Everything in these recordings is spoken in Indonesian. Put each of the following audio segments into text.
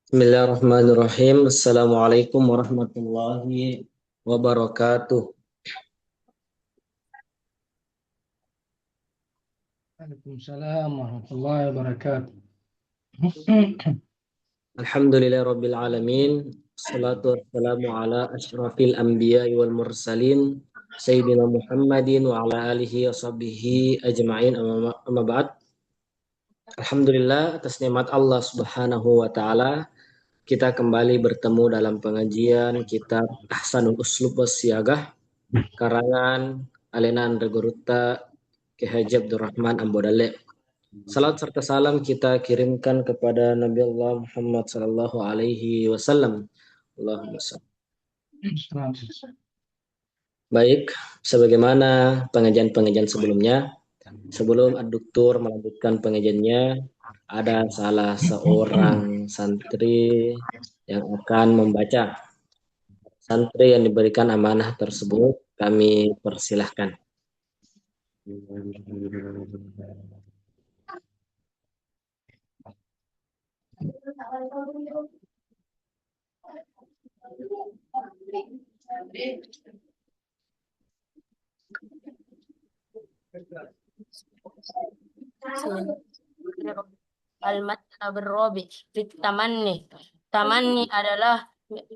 Bismillahirrahmanirrahim. Assalamualaikum warahmatullahi wabarakatuh. Waalaikumsalam warahmatullahi wabarakatuh. Alhamdulillahirabbil alamin. Wassalatu wassalamu ala asyrafil anbiya'i wal mursalin sayyidina Muhammadin wa ala alihi wa sahbihi ajma'in amma ba'd. Alhamdulillah atas nikmat Allah Subhanahu wa taala kita kembali bertemu dalam pengajian kitab Ahsanul Uslub was Siyagah karangan Alenan Regoruta Ki Haji Abdurrahman Ambodale. Salat serta salam kita kirimkan kepada Nabi Allah Muhammad sallallahu alaihi wasallam. Allahumma salli. Baik, sebagaimana pengajian-pengajian sebelumnya, sebelum Ad-Doktor melanjutkan pengajiannya, ada salah seorang santri yang akan membaca. Santri yang diberikan amanah tersebut kami persilahkan. Al-Matlab Rabi fit tamanni. Tamanni adalah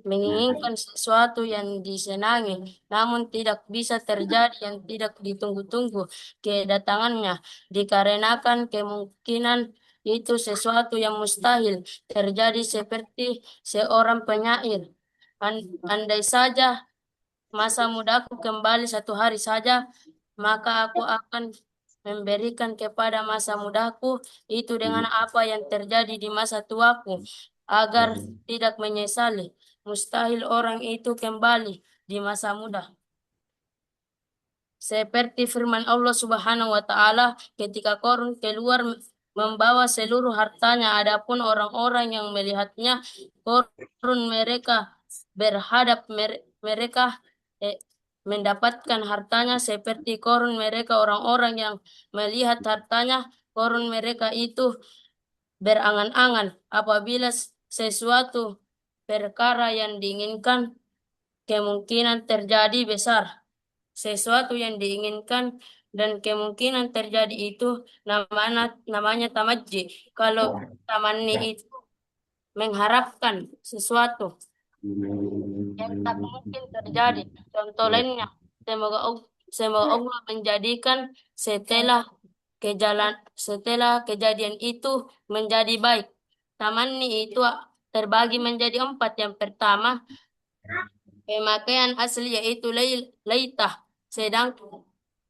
menginginkan sesuatu yang disenangi, namun tidak bisa terjadi yang tidak ditunggu-tunggu kedatangannya, dikarenakan kemungkinan itu sesuatu yang mustahil terjadi seperti seorang penyair. Andai saja masa mudaku kembali 1 hari saja, maka aku akan memberikan kepada masa mudaku itu dengan apa yang terjadi di masa tuaku, agar tidak menyesali. Mustahil orang itu kembali di masa muda. Seperti firman Allah Subhanahu wa taala ketika Qarun keluar membawa seluruh hartanya, adapun orang-orang yang melihatnya Qarun mereka berhadap mereka mendapatkan hartanya seperti Qarun mereka orang-orang yang melihat hartanya Qarun mereka itu berangan-angan apabila sesuatu perkara yang diinginkan kemungkinan terjadi besar. Sesuatu yang diinginkan dan kemungkinan terjadi itu namanya tamaji. Kalau tamanni itu mengharapkan sesuatu yang tak mungkin terjadi. Contoh lainnya, semoga Allah menjadikan setelah kejadian itu menjadi baik. Tamanni itu terbagi menjadi 4. Yang pertama, pemakaian asli yaitu laitah.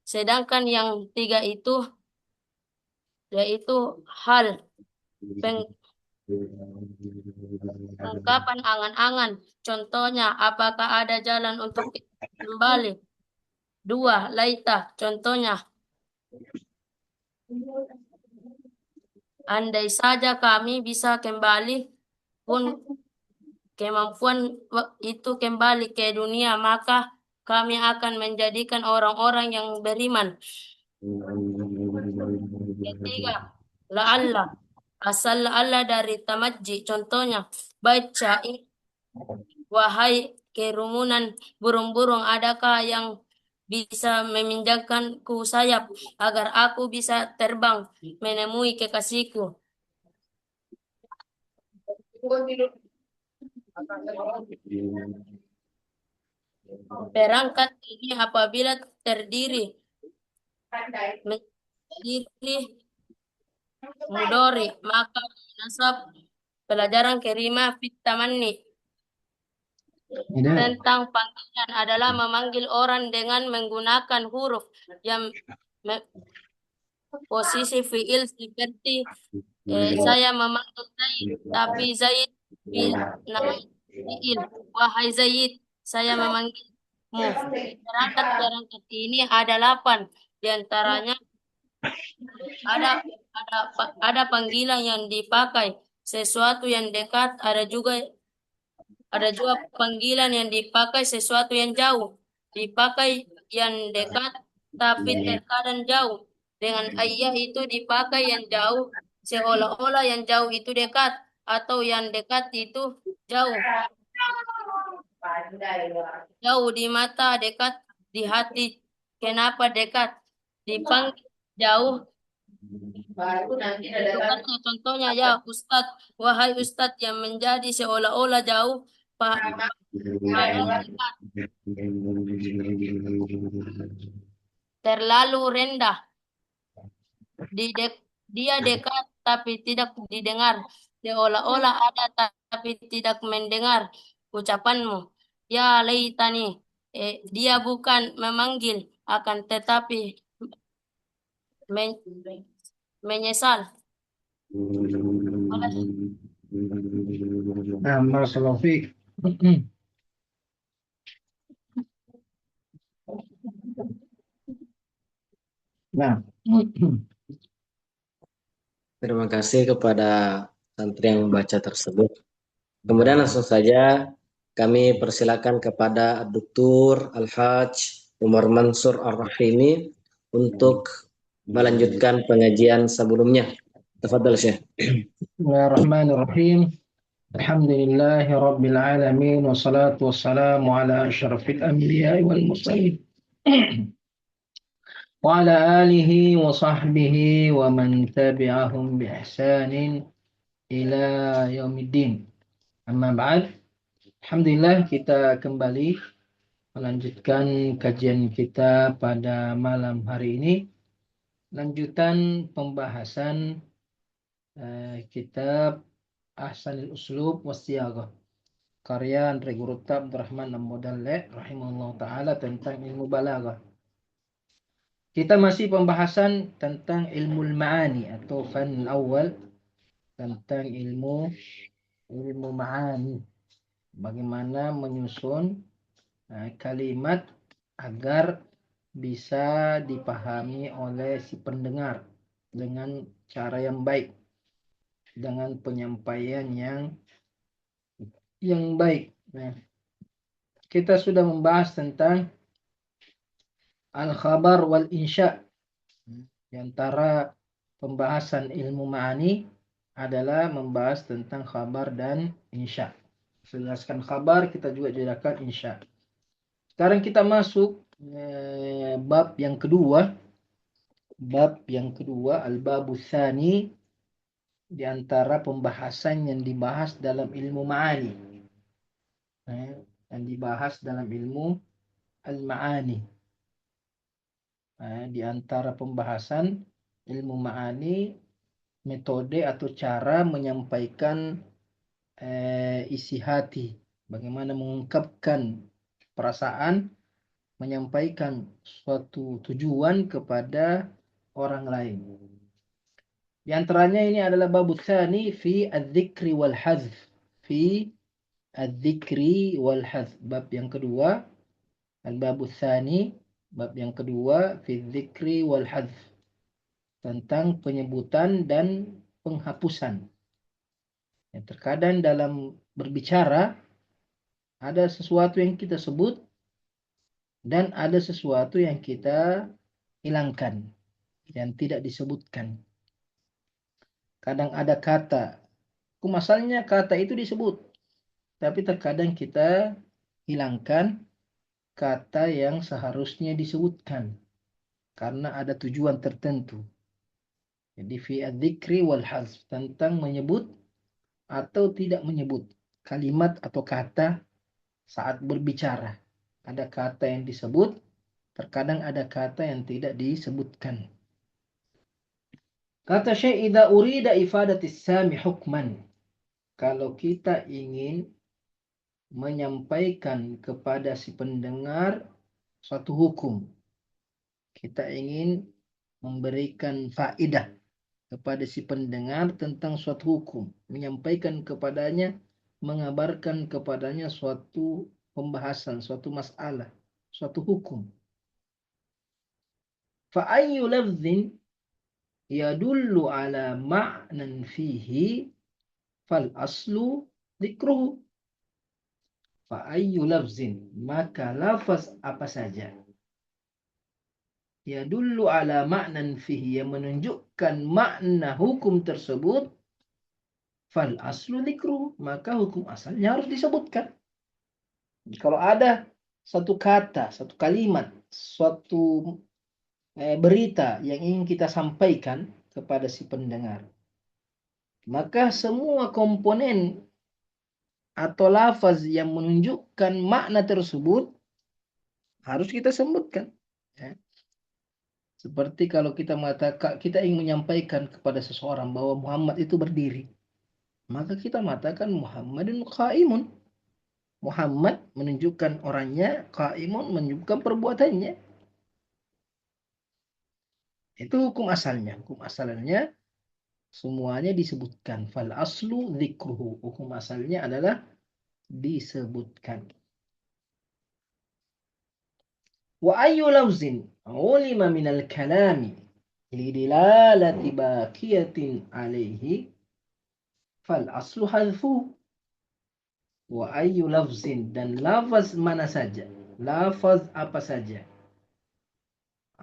Sedangkan yang 3 itu yaitu hal ungkapan angan-angan. Contohnya, apakah ada jalan untuk kembali? 2, laita. Contohnya, andai saja kami bisa kembali pun kemampuan itu kembali ke dunia, maka kami akan menjadikan orang-orang yang beriman. Ketiga, la'alla. Asal la'alla dari tamaji. Contohnya, baca wahai kerumunan burung-burung, adakah yang bisa meminjamkanku sayap agar aku bisa terbang menemui kekasihku. Perangkat ini apabila terdiri mudori, maka nasab pelajaran kerima fit tamanni tentang panggilan adalah memanggil orang dengan menggunakan huruf yang posisi fiil seperti saya memanggil Zaid, tapi Zaid namanya fiil. Wahai Zaid, saya memanggilmu. Perangkat ini ada 8. Di antaranya ada panggilan yang dipakai sesuatu yang dekat, ada juga panggilan yang dipakai sesuatu yang jauh. Dipakai yang dekat tapi terkadang jauh. Dengan ayah itu dipakai yang jauh seolah-olah yang jauh itu dekat. atau yang dekat itu jauh. Jauh di mata, dekat di hati. Kenapa dekat? Dipanggil jauh. Itu kan contohnya ya Ustadz. Wahai Ustadz yang menjadi seolah-olah jauh. Padahal dekat. Terlalu rendah. Dia dekat tapi tidak didengar. Seolah-olah ada tapi tidak mendengar ucapanmu. Ya laitani, dia bukan memanggil, akan tetapi men- menyesal. Nah, Barakallahu fiik. Nah, Terima kasih kepada santri yang membaca tersebut. Kemudian langsung saja kami persilakan kepada Dr. Al-Hajj Umar Mansur Ar-Rahimi untuk melanjutkan pengajian sebelumnya. Tafadhal Syekh. Bismillahirrahmanirrahim. Alhamdulillahi Rabbil Alamin. Wassalatu wassalamu ala asyrafil anbiya wal mursalin. Wa ala alihi wa sahbihi wa man tabi'ahum bi ihsanin ila yaumiddin. Amma ba'd. Alhamdulillah kita kembali melanjutkan kajian kita pada malam hari ini. Lanjutan pembahasan kitab Ahsanil Uslub Wassiyaghah karya Andre Gurutta Abdurrahman Al-Mudalleh rahimahullah ta'ala tentang ilmu balaghah. Kita masih pembahasan tentang ilmu ma'ani atau fan awal tentang ilmu ma'ani. Bagaimana menyusun kalimat agar bisa dipahami oleh si pendengar dengan cara yang baik, dengan penyampaian yang baik. Nah, kita sudah membahas tentang al-khabar wal insya. Di antara pembahasan ilmu ma'ani adalah membahas tentang khabar dan insya. Jelaskan khabar, kita juga jelaskan insya. Sekarang kita masuk bab yang kedua. Bab yang kedua, al-babu tsani, di antara pembahasan yang dibahas dalam ilmu ma'ani. Yang dibahas dalam ilmu al-ma'ani. Di antara pembahasan ilmu ma'ani, metode atau cara menyampaikan isi hati. Bagaimana mengungkapkan perasaan, menyampaikan suatu tujuan kepada orang lain. Di antaranya ini adalah bab tsani fi adz-dzikri wal hadzf. Fi adz-dzikri wal hadzf. Bab yang kedua, al-bab tsani, bab yang kedua fi dzikri wal hadzf. Tentang penyebutan dan penghapusan. Ya, terkadang dalam berbicara ada sesuatu yang kita sebut dan ada sesuatu yang kita hilangkan, yang tidak disebutkan. Kadang ada kata, masalahnya kata itu disebut, tapi terkadang kita hilangkan kata yang seharusnya disebutkan karena ada tujuan tertentu. Jadi fi adzikri wal hadzf, tentang menyebut atau tidak menyebut kalimat atau kata saat berbicara. Ada kata yang disebut, terkadang ada kata yang tidak disebutkan. Kata Syekh, idza urida ifadatis sami hukman. Kalau kita ingin menyampaikan kepada si pendengar suatu hukum, kita ingin memberikan faedah kepada si pendengar tentang suatu hukum, menyampaikan kepadanya, mengabarkan kepadanya suatu pembahasan, suatu masalah, suatu hukum. Fa ayyu lafzin yadullu ala ma'nan fihi fal aslu dzikruhu. Fa ayyu lafzin, maka lafaz apa saja, yadullu ala ma'nan fihi, yang menunjukkan makna hukum tersebut, fal aslu dzikru, maka hukum asalnya harus disebutkan. Kalau ada satu kata, satu kalimat, suatu berita yang ingin kita sampaikan kepada si pendengar, maka semua komponen atau lafaz yang menunjukkan makna tersebut harus kita sebutkan. Ya. Seperti kalau kita mengatakan, kita ingin menyampaikan kepada seseorang bahwa Muhammad itu berdiri, maka kita mengatakan Muhammadun qaimun. Muhammad menunjukkan orangnya, qaimun menunjukkan perbuatannya. Itu hukum asalnya. Hukum asalnya semuanya disebutkan. Fal aslu dzikruhu. Hukum asalnya adalah disebutkan. Wa ayyu lafzin ulima minal kalami lidilalati baqiyatin alaihi fal aslu hadfu. Wa ayyu lafzin, dan lafaz mana saja, lafaz apa saja,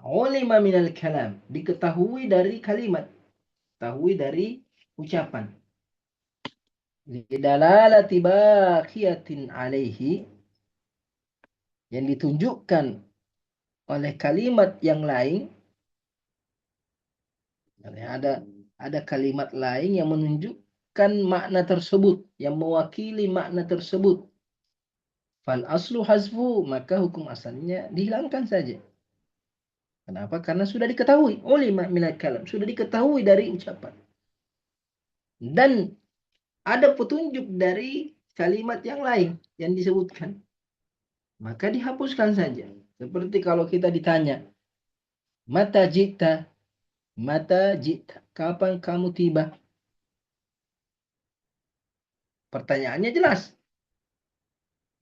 ulima minal kalam, diketahui dari kalimat, diketahui dari ucapan, lidalalati baqiyatin alaihi, yang ditunjukkan oleh kalimat yang lain. Ada kalimat lain yang menunjukkan makna tersebut, yang mewakili makna tersebut. Fal aslu hazfu, maka hukum asalnya dihilangkan saja. Kenapa? Karena sudah diketahui ulima minal kalam, sudah diketahui dari ucapan. Dan ada petunjuk dari kalimat yang lain yang disebutkan, maka dihapuskan saja. Seperti kalau kita ditanya, mata jita, kapan kamu tiba? Pertanyaannya jelas.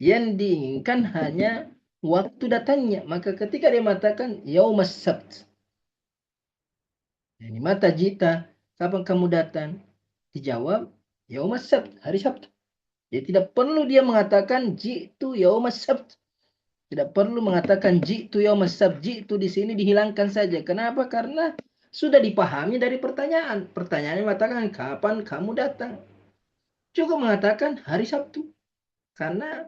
Yang diinginkan hanya waktu datangnya. Maka ketika dia mengatakan yaumas sabt, yani mata jita, kapan kamu datang? Dijawab yaumas sabt, hari Sabtu. Jadi tidak perlu dia mengatakan jitu yaumas sabt. Tidak perlu mengatakan jitu yaumas sabt. Jitu di sini dihilangkan saja. Kenapa? Karena sudah dipahami dari pertanyaan. Pertanyaannya mengatakan kapan kamu datang? Cukup mengatakan hari Sabtu. Karena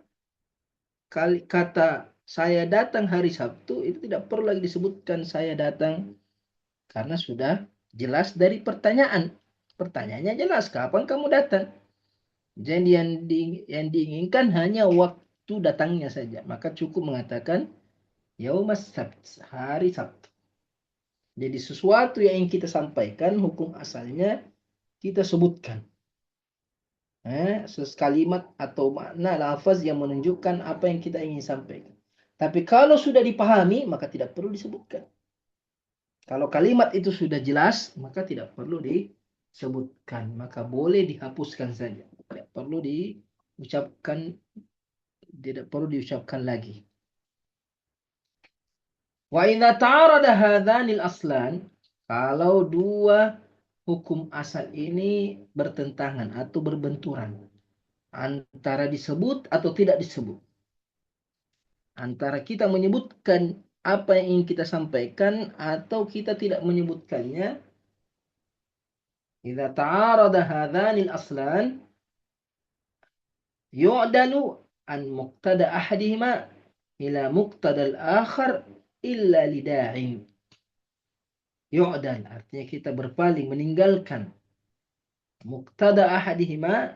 kata saya datang hari Sabtu itu tidak perlu lagi disebutkan saya datang, karena sudah jelas dari pertanyaan. Pertanyaannya jelas, kapan kamu datang? Jadi yang diinginkan hanya waktu datangnya saja. Maka cukup mengatakan yaumas sabt, hari Sabtu. Jadi sesuatu yang ingin kita sampaikan, hukum asalnya kita sebutkan. Sekalimat atau makna lafaz yang menunjukkan apa yang kita ingin sampaikan. Tapi kalau sudah dipahami, maka tidak perlu disebutkan. Kalau kalimat itu sudah jelas, maka tidak perlu disebutkan. Maka boleh dihapuskan saja. Tidak perlu diucapkan, tidak perlu diucapkan lagi. Wa idza ta'arada hadhanil aslan, kalau dua hukum asal ini bertentangan atau berbenturan, antara disebut atau tidak disebut, antara kita menyebutkan apa yang ingin kita sampaikan atau kita tidak menyebutkannya. Idza ta'arada hadhanil aslan yu'dalu an muqtada ahadihima ila muqtada al-akhar illa lida'in. Yu'dal artinya kita berpaling, meninggalkan muqtada ahadihima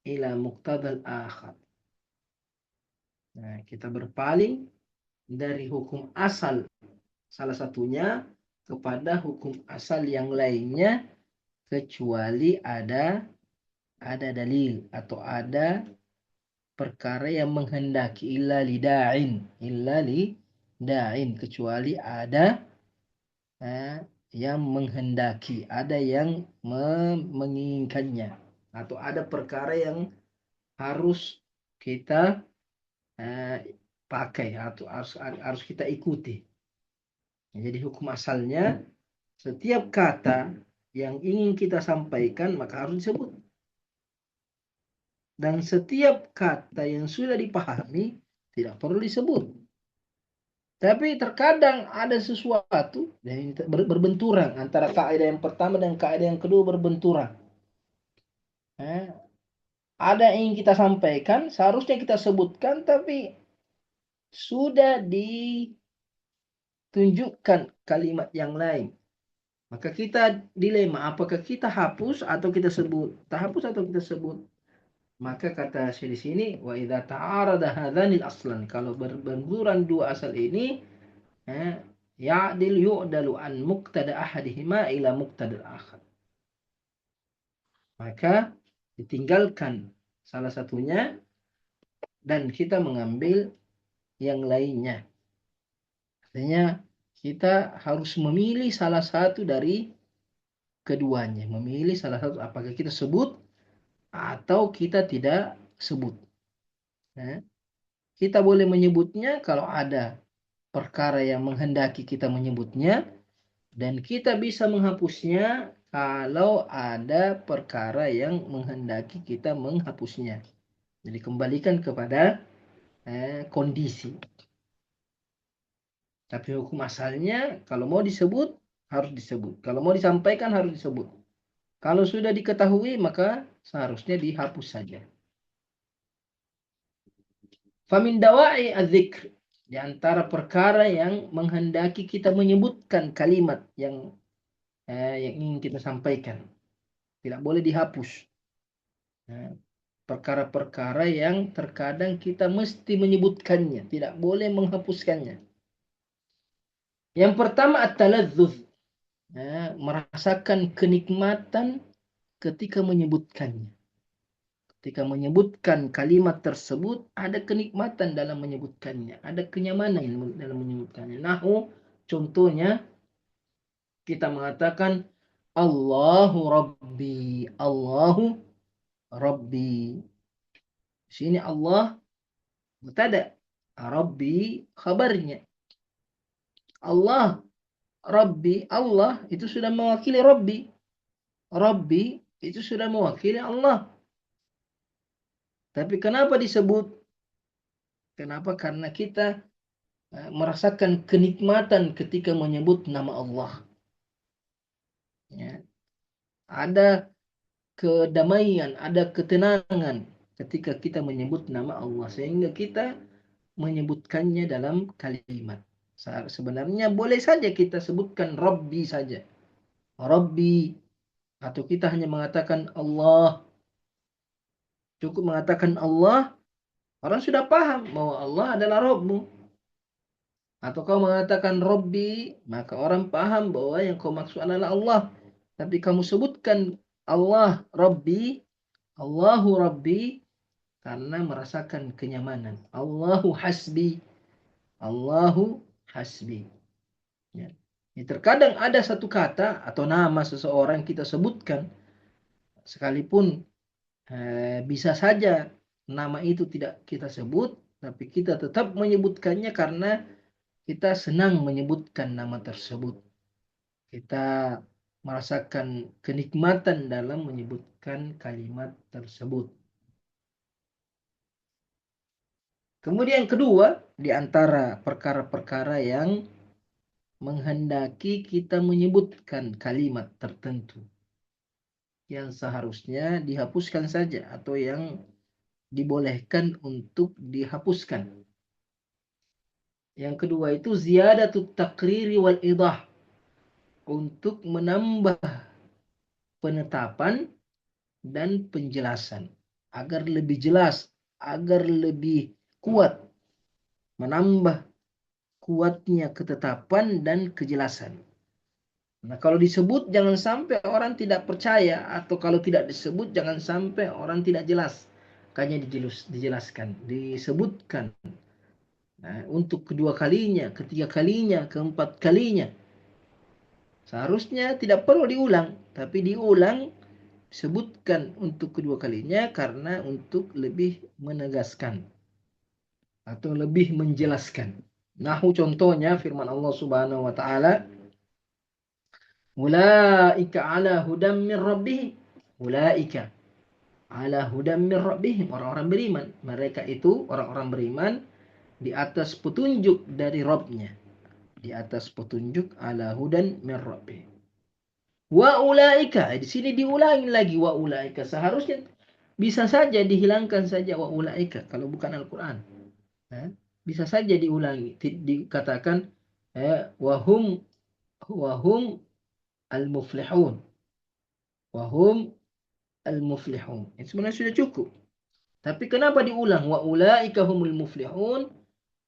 ila muqtada al-akhar. Nah, kita berpaling dari hukum asal salah satunya kepada hukum asal yang lainnya, kecuali ada dalil atau ada perkara yang menghendaki, illa lida'in, kecuali ada yang menghendaki, ada yang menginginkannya, atau ada perkara yang harus kita pakai atau harus kita ikuti. Jadi hukum asalnya setiap kata yang ingin kita sampaikan maka harus disebut. Dan setiap kata yang sudah dipahami tidak perlu disebut. Tapi terkadang ada sesuatu yang berbenturan antara kaidah yang pertama dan kaidah yang kedua, berbenturan. ada yang ingin kita sampaikan, seharusnya kita sebutkan, tapi sudah ditunjukkan kalimat yang lain. Maka kita dilema, apakah kita hapus atau kita sebut? Kita hapus atau kita sebut? Maka kata di sini, wa idza ta'arada hadzanil aslan, kalau berbenturan dua asal ini, yu'dalu an muqtada ahadihima ila muqtada al-akhar. Maka ditinggalkan salah satunya dan kita mengambil yang lainnya. Artinya kita harus memilih salah satu dari keduanya. Memilih salah satu, apakah kita sebut atau kita tidak sebut. Kita boleh menyebutnya kalau ada perkara yang menghendaki kita menyebutnya, dan kita bisa menghapusnya kalau ada perkara yang menghendaki kita menghapusnya. Jadi kembalikan kepada kondisi. Tapi hukum asalnya kalau mau disebut harus disebut. Kalau mau disampaikan harus disebut. Kalau sudah diketahui maka seharusnya dihapus saja. Famin dawa'i adzikr, di antara perkara yang menghendaki kita menyebutkan kalimat yang ingin kita sampaikan. Tidak boleh dihapus. Perkara-perkara yang terkadang kita mesti menyebutkannya, tidak boleh menghapuskannya. Yang pertama at-taladzuz, merasakan kenikmatan ketika menyebutkannya. Ketika menyebutkan kalimat tersebut, ada kenikmatan dalam menyebutkannya, ada kenyamanan dalam menyebutkannya. Nahu, contohnya kita mengatakan Allahu Rabbi, Allahu Rabbi. Di sini Allah mubtada, Rabbi khabarnya. Allah Rabbi, Allah itu sudah mewakili Rabbi. Rabbi itu sudah mewakili Allah. Tapi kenapa disebut? Kenapa? Karena kita merasakan kenikmatan ketika menyebut nama Allah. Ya. Ada kedamaian, ada ketenangan ketika kita menyebut nama Allah. Sehingga kita menyebutkannya dalam kalimat. Sebenarnya boleh saja kita sebutkan Rabbi saja. Rabbi. Atau kita hanya mengatakan Allah. Cukup mengatakan Allah, orang sudah paham bahwa Allah adalah Rabbmu. Atau kau mengatakan Rabbi, maka orang paham bahwa yang kau maksud adalah Allah. Tapi kamu sebutkan Allah Rabbi, Allahu Rabbi, karena merasakan kenyamanan. Allahu Hasbi, Allahu Hasbi. Ya. Terkadang ada satu kata atau nama seseorang kita sebutkan, sekalipun bisa saja nama itu tidak kita sebut, tapi kita tetap menyebutkannya karena kita senang menyebutkan nama tersebut. Kita merasakan kenikmatan dalam menyebutkan kalimat tersebut. Kemudian kedua, di antara perkara-perkara yang menghendaki kita menyebutkan kalimat tertentu yang seharusnya dihapuskan saja atau yang dibolehkan untuk dihapuskan. Yang kedua itu ziyadatut takriri wal idah, untuk menambah penetapan dan penjelasan agar lebih jelas, agar lebih kuat, menambah kuatnya ketetapan dan kejelasan. Nah, kalau disebut jangan sampai orang tidak percaya, atau kalau tidak disebut jangan sampai orang tidak jelas. Makanya dijelaskan, disebutkan. Nah, untuk kedua kalinya, ketiga kalinya, keempat kalinya. Seharusnya tidak perlu diulang, tapi diulang, sebutkan untuk kedua kalinya karena untuk lebih menegaskan atau lebih menjelaskan. Nahu contohnya firman Allah Subhanahu wa taala, ulaika ala hudam min rabbihim. Ulaika ala hudam min rabbihim, orang-orang beriman. Mereka itu orang-orang beriman di atas petunjuk dari Rabbnya. Di atas petunjuk ala hudan min rabbihim. Wa ulaika, di sini diulangi lagi wa ulaika. Seharusnya bisa saja dihilangkan saja wa ulaika kalau bukan Al-Quran. Bisa saja diulangi, dikatakan wahum al-muflihun, wahum al-muflihun. Itu sebenarnya sudah cukup. Tapi kenapa diulang wa ulaika humul muflihun?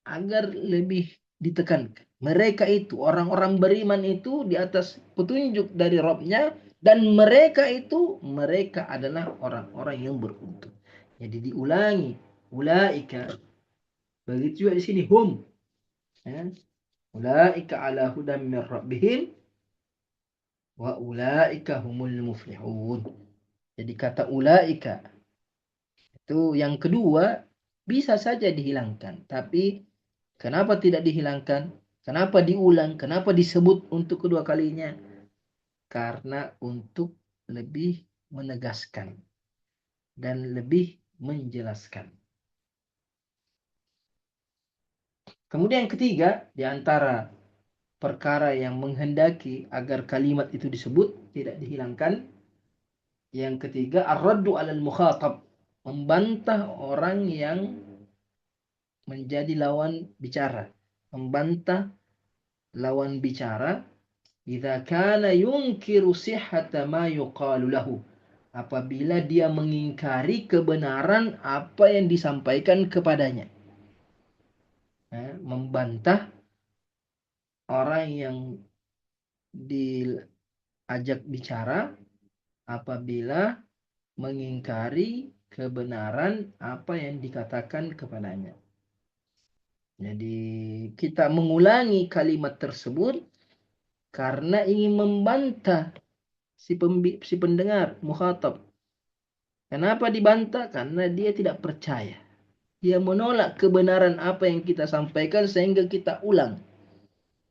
Agar lebih ditekankan. Mereka itu, orang-orang beriman itu di atas petunjuk dari Rabb-nya, dan mereka adalah orang-orang yang beruntung. Jadi diulangi, ulaika. Begitu juga di sini hum. Ulaika ala hudan min rabbihim wa ulaika humul muflihun. Jadi kata ulaika itu yang kedua bisa saja dihilangkan, tapi kenapa tidak dihilangkan? Kenapa diulang? Kenapa disebut untuk kedua kalinya? Karena untuk lebih menegaskan dan lebih menjelaskan. Kemudian yang ketiga, di antara perkara yang menghendaki agar kalimat itu disebut, tidak dihilangkan. Yang ketiga, ar-raddu 'alal mukhatab, membantah orang yang menjadi lawan bicara, membantah lawan bicara, idza kana yunkiru sihhata ma yuqalu lahu, apabila dia mengingkari kebenaran apa yang disampaikan kepadanya. Membantah orang yang diajak bicara apabila mengingkari kebenaran apa yang dikatakan kepadanya. Jadi kita mengulangi kalimat tersebut karena ingin membantah si pendengar, mukhatab. Kenapa dibantah? Karena dia tidak percaya. Dia menolak kebenaran apa yang kita sampaikan sehingga kita ulang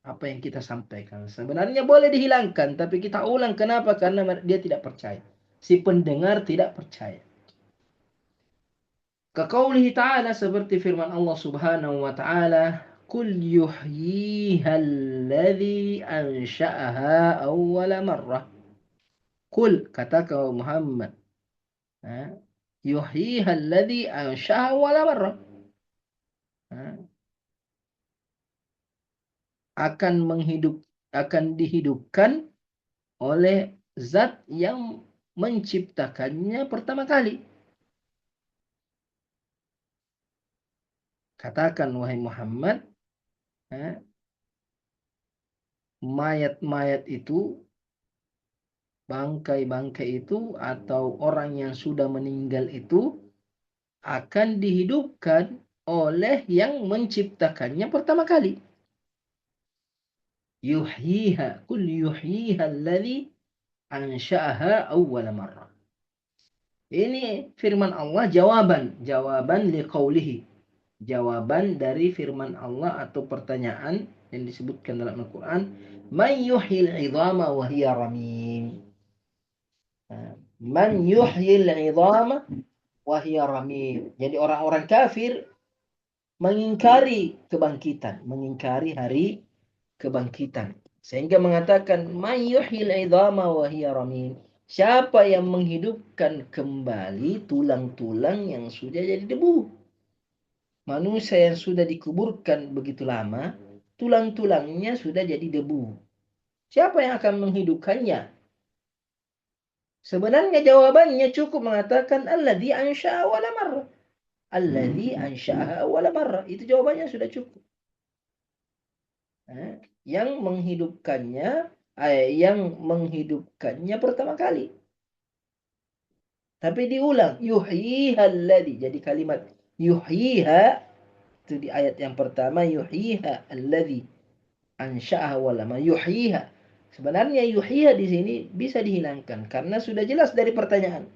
apa yang kita sampaikan. Sebenarnya boleh dihilangkan, tapi kita ulang. Kenapa? Karena dia tidak percaya. Si pendengar tidak percaya. Kaqaulihi ta'ala, seperti firman Allah Subhanahu wa ta'ala, Qul yuhyiha alladhi ansha'aha awwala marrah. Qul, kata kau Muhammad, yuhyiha alladhi ansha'aha awwala marrah. Akan dihidupkan oleh zat yang menciptakannya pertama kali. Katakan wahai Muhammad, mayat-mayat itu, bangkai-bangkai itu, atau orang yang sudah meninggal itu akan dihidupkan oleh yang menciptakannya pertama kali. Yuhyiha, kul yuhyiha alladhi ansha'aha awwala marrah. Ini firman Allah jawaban liqaulihi. Jawaban dari firman Allah atau pertanyaan yang disebutkan dalam Al-Quran, man yuhyil 'idhama wa hiya ramim. Man yuhyil 'idhama wa hiya ramim. Jadi orang-orang kafir mengingkari kebangkitan, mengingkari hari kebangkitan, sehingga mengatakan man yuhyil 'idhama wa hiya ramim. Siapa yang menghidupkan kembali tulang-tulang yang sudah jadi debu? Manusia yang sudah dikuburkan begitu lama, tulang-tulangnya sudah jadi debu. Siapa yang akan menghidupkannya? Sebenarnya jawabannya cukup mengatakan alladzi ansha'a awwala marrah. Alladzi ansha'aha awwala marrah. Itu jawabannya sudah cukup. Yang menghidupkannya pertama kali. Tapi diulang, yuhyiha alladzi. Jadi kalimat yuhyiha itu di ayat yang pertama, yuhyiha alladzi ansha'aha wa lama yuhyiha. Sebenarnya yuhyiha di sini bisa dihilangkan karena sudah jelas dari pertanyaan.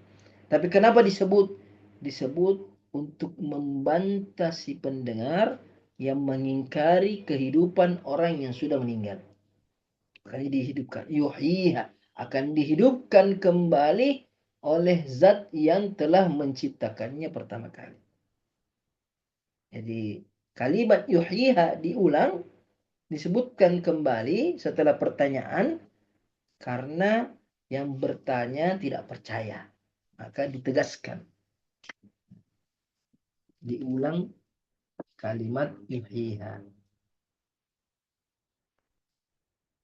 Tapi kenapa disebut? Disebut untuk membantah si pendengar yang mengingkari kehidupan orang yang sudah meninggal. Akan dihidupkan, yuhyiha, akan dihidupkan kembali oleh zat yang telah menciptakannya pertama kali. Jadi kalimat yuhyiha diulang, disebutkan kembali setelah pertanyaan karena yang bertanya tidak percaya. Maka ditegaskan diulang kalimat yuhyiha.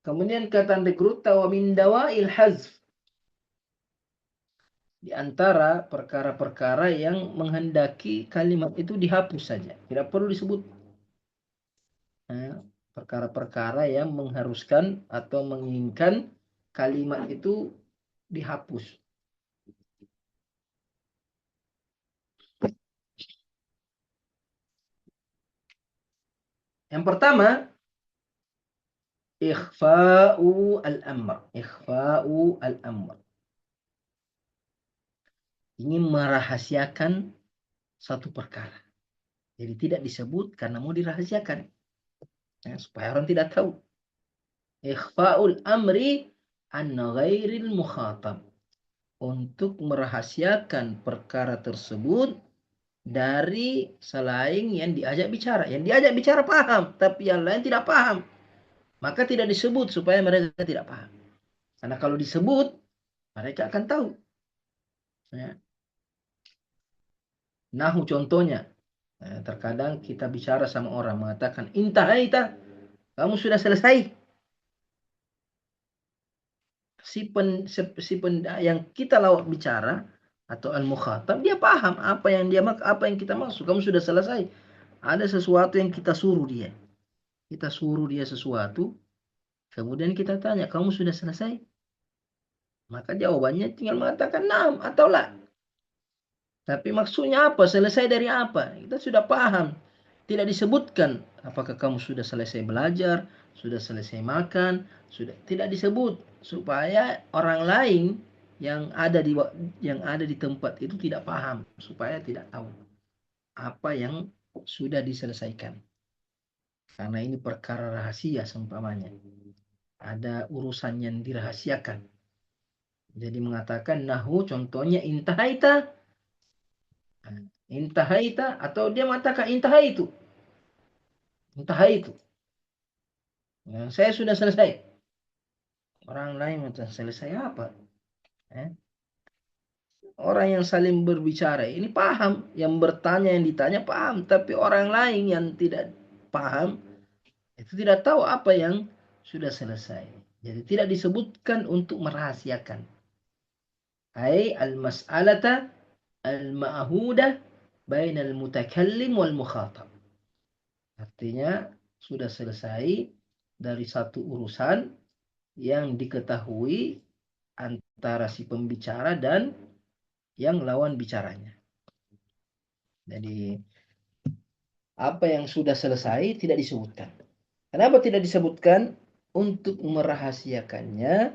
Kemudian kata Dekruta wa min dawail hazf, di antara perkara-perkara yang menghendaki kalimat itu dihapus saja, tidak perlu disebut. Perkara-perkara yang mengharuskan atau menginginkan kalimat itu dihapus. Yang pertama, ikhfa'u al-amr. Ikhfa'u al-amr. Ingin merahasiakan satu perkara. Jadi tidak disebut karena mau dirahasiakan. Supaya orang tidak tahu. Ikhfa'ul amri an ghairil mukhatab. Untuk merahasiakan perkara tersebut dari selain yang diajak bicara. Yang diajak bicara paham, tapi yang lain tidak paham. Maka tidak disebut supaya mereka tidak paham. Karena kalau disebut, mereka akan tahu. Nahu contohnya. Terkadang kita bicara sama orang, mengatakan, intahaita, kamu sudah selesai. Yang kita lawak bicara, atau al-mukhatab, dia paham apa yang kita maksud. Kamu sudah selesai. Ada sesuatu yang kita suruh dia. Kita suruh dia sesuatu, kemudian kita tanya, kamu sudah selesai? Maka jawabannya tinggal mengatakan naam atau la. Tapi maksudnya apa? Selesai dari apa? Kita sudah paham. Tidak disebutkan apakah kamu sudah selesai belajar, sudah selesai makan, tidak disebut supaya orang lain yang ada di tempat itu tidak paham, supaya tidak tahu apa yang sudah diselesaikan. Karena ini perkara rahasia seumpamanya. Ada urusan yang dirahasiakan. Jadi mengatakan nahu contohnya intahaita. Intahaita atau dia mengatakan intahaitu. Intahaitu. Saya sudah selesai. Orang lain mengatakan selesai apa? Orang yang saling berbicara ini paham. Yang bertanya, yang ditanya paham. Tapi orang lain yang tidak paham itu tidak tahu apa yang sudah selesai. Jadi tidak disebutkan untuk merahasiakan. Ai al-mas'alata al-ma'hudah bainal mutakallim wal mukhatab. Artinya sudah selesai dari satu urusan yang diketahui antara si pembicara dan yang lawan bicaranya. Jadi apa yang sudah selesai tidak disebutkan. Kenapa tidak disebutkan? Untuk merahasiakannya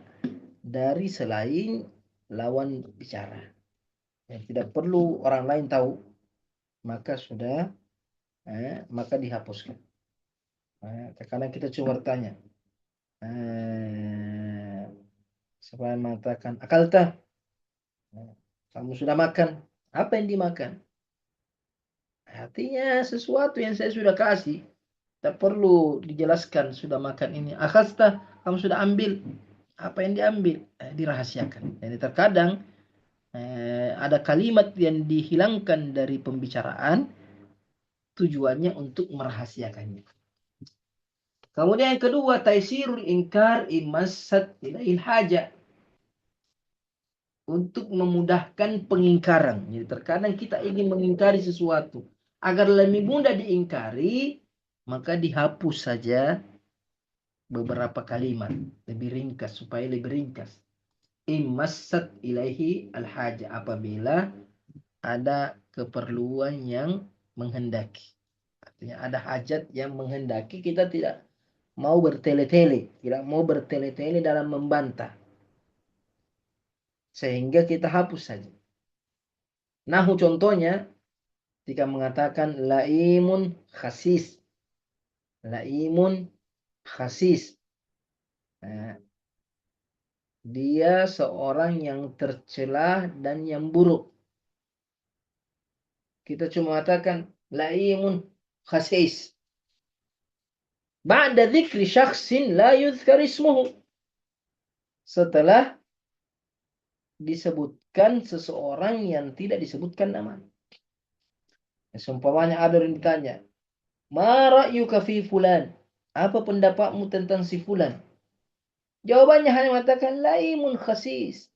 dari selain lawan bicara. Yang tidak perlu orang lain tahu, maka sudah maka dihapuskan. Karena kita cuma bertanya, supaya mengatakan akalta, kamu sudah makan, apa yang dimakan? Artinya sesuatu yang saya sudah kasih, tak perlu dijelaskan sudah makan ini. Akhasta, kamu sudah ambil, apa yang diambil? Dirahasiakan. Jadi terkadang ada kalimat yang dihilangkan dari pembicaraan, tujuannya untuk merahasiakannya. Kemudian yang kedua, taisirul inkar imassat ilail haja. Untuk memudahkan pengingkaran. Jadi terkadang kita ingin mengingkari sesuatu. Agar lebih mudah diingkari, maka dihapus saja beberapa kalimat. Lebih ringkas, supaya lebih ringkas. Imassat ilaihi al-haja. Apabila ada keperluan yang menghendaki. Artinya ada hajat yang menghendaki, kita tidak mau bertele-tele. Tidak mau bertele-tele dalam membantah. Sehingga kita hapus saja. Nahu contohnya, jika mengatakan laimun khasis. Laimun khasis. Dia seorang yang tercela dan yang buruk. Kita cuma mengatakan laimun khasis. Ba'da dzikri syakhsin la yuzkar ismuhu. Setelah disebutkan seseorang yang tidak disebutkan namanya. Seumpamanya ada yang ditanya, "Ma ra'yuka fi fulan?" Apa pendapatmu tentang si fulan? Jawabannya hanya mengatakan laimun khasis.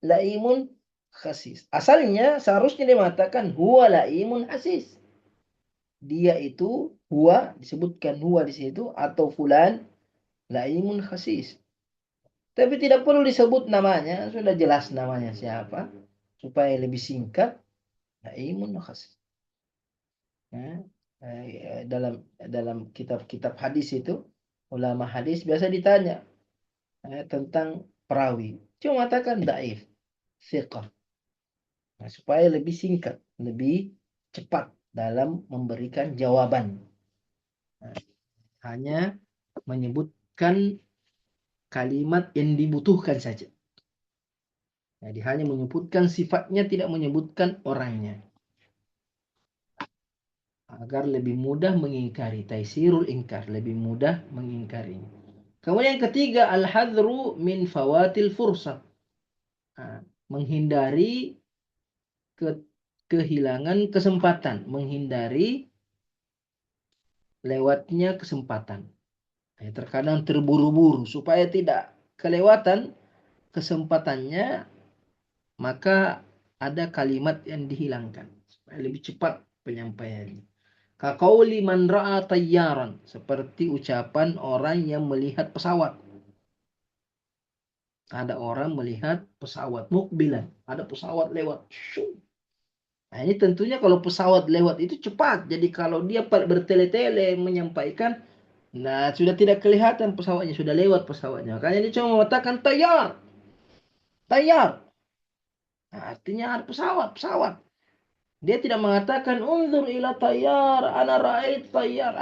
Laimun khasis. Asalnya seharusnya dia mengatakan huwa laimun khasis. Dia itu huwa, disebutkan huwa di situ, atau fulan laimun khasis. Tapi tidak perlu disebut namanya, sudah jelas namanya siapa, supaya lebih singkat. Laimun khasis. Nah, dalam kitab-kitab hadis itu, ulama hadis biasa ditanya tentang perawi. Cuma mengatakan daif, thiqah. Nah, supaya lebih singkat, lebih cepat dalam memberikan jawaban. Nah, hanya menyebutkan kalimat yang dibutuhkan saja. Jadi hanya menyebutkan sifatnya, tidak menyebutkan orangnya. Agar lebih mudah mengingkari. Taisirul ingkar, lebih mudah mengingkari. Kemudian yang ketiga, al-hadru min fawatil fursah. Nah, menghindari kehilangan kesempatan, menghindari lewatnya kesempatan. Terkadang terburu-buru supaya tidak kelewatan kesempatannya, maka ada kalimat yang dihilangkan supaya lebih cepat penyampaiannya. Kaqauli man ra'a tayyaran, seperti ucapan orang yang melihat pesawat. Ada orang melihat pesawat mukbilan, ada pesawat lewat. Nah, ini tentunya kalau pesawat lewat itu cepat. Jadi kalau dia bertele-tele menyampaikan, nah sudah tidak kelihatan pesawatnya, sudah lewat pesawatnya. Makanya dia cuma mengatakan tayar. Tayar. Nah, artinya ada pesawat. Dia tidak mengatakan unzur ila tayar, ana ra'ait tayar.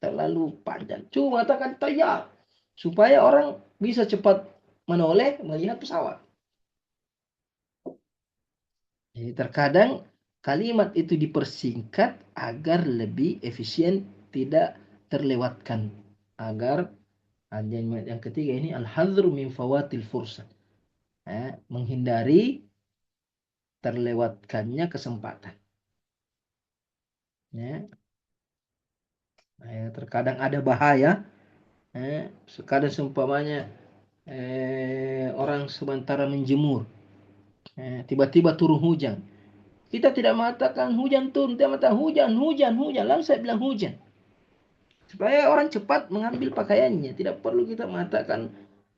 Terlalu panjang. Cuma mengatakan tayar. Supaya orang bisa cepat menoleh melihat pesawat. Jadi terkadang kalimat itu dipersingkat agar lebih efisien, tidak terlewatkan. Agar yang ketiga ini al-hadru min fawatil fursah. Menghindari terlewatkannya kesempatan. Ya. Terkadang ada bahaya. Kadang seumpamanya orang sementara menjemur. Tiba-tiba turun hujan. Kita tidak mengatakan hujan turun, kita mengatakan hujan. Langsung saya bilang hujan. Supaya orang cepat mengambil pakaiannya. Tidak perlu kita mengatakan,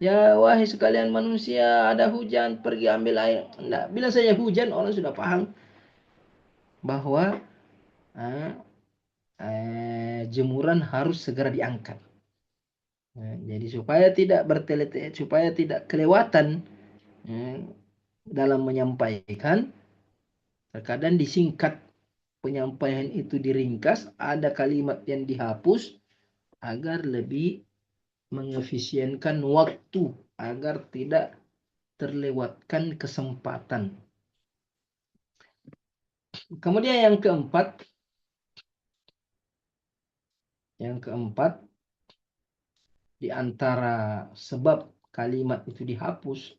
ya wahai sekalian manusia, ada hujan, pergi ambil air. Tidak. Bila saya hujan, orang sudah paham bahwa jemuran harus segera diangkat. Jadi supaya tidak bertele-tele, supaya tidak kelewatan dalam menyampaikan, terkadang disingkat, penyampaian itu diringkas, ada kalimat yang dihapus agar lebih mengefisienkan waktu, agar tidak terlewatkan kesempatan. Kemudian yang keempat di antara sebab kalimat itu dihapus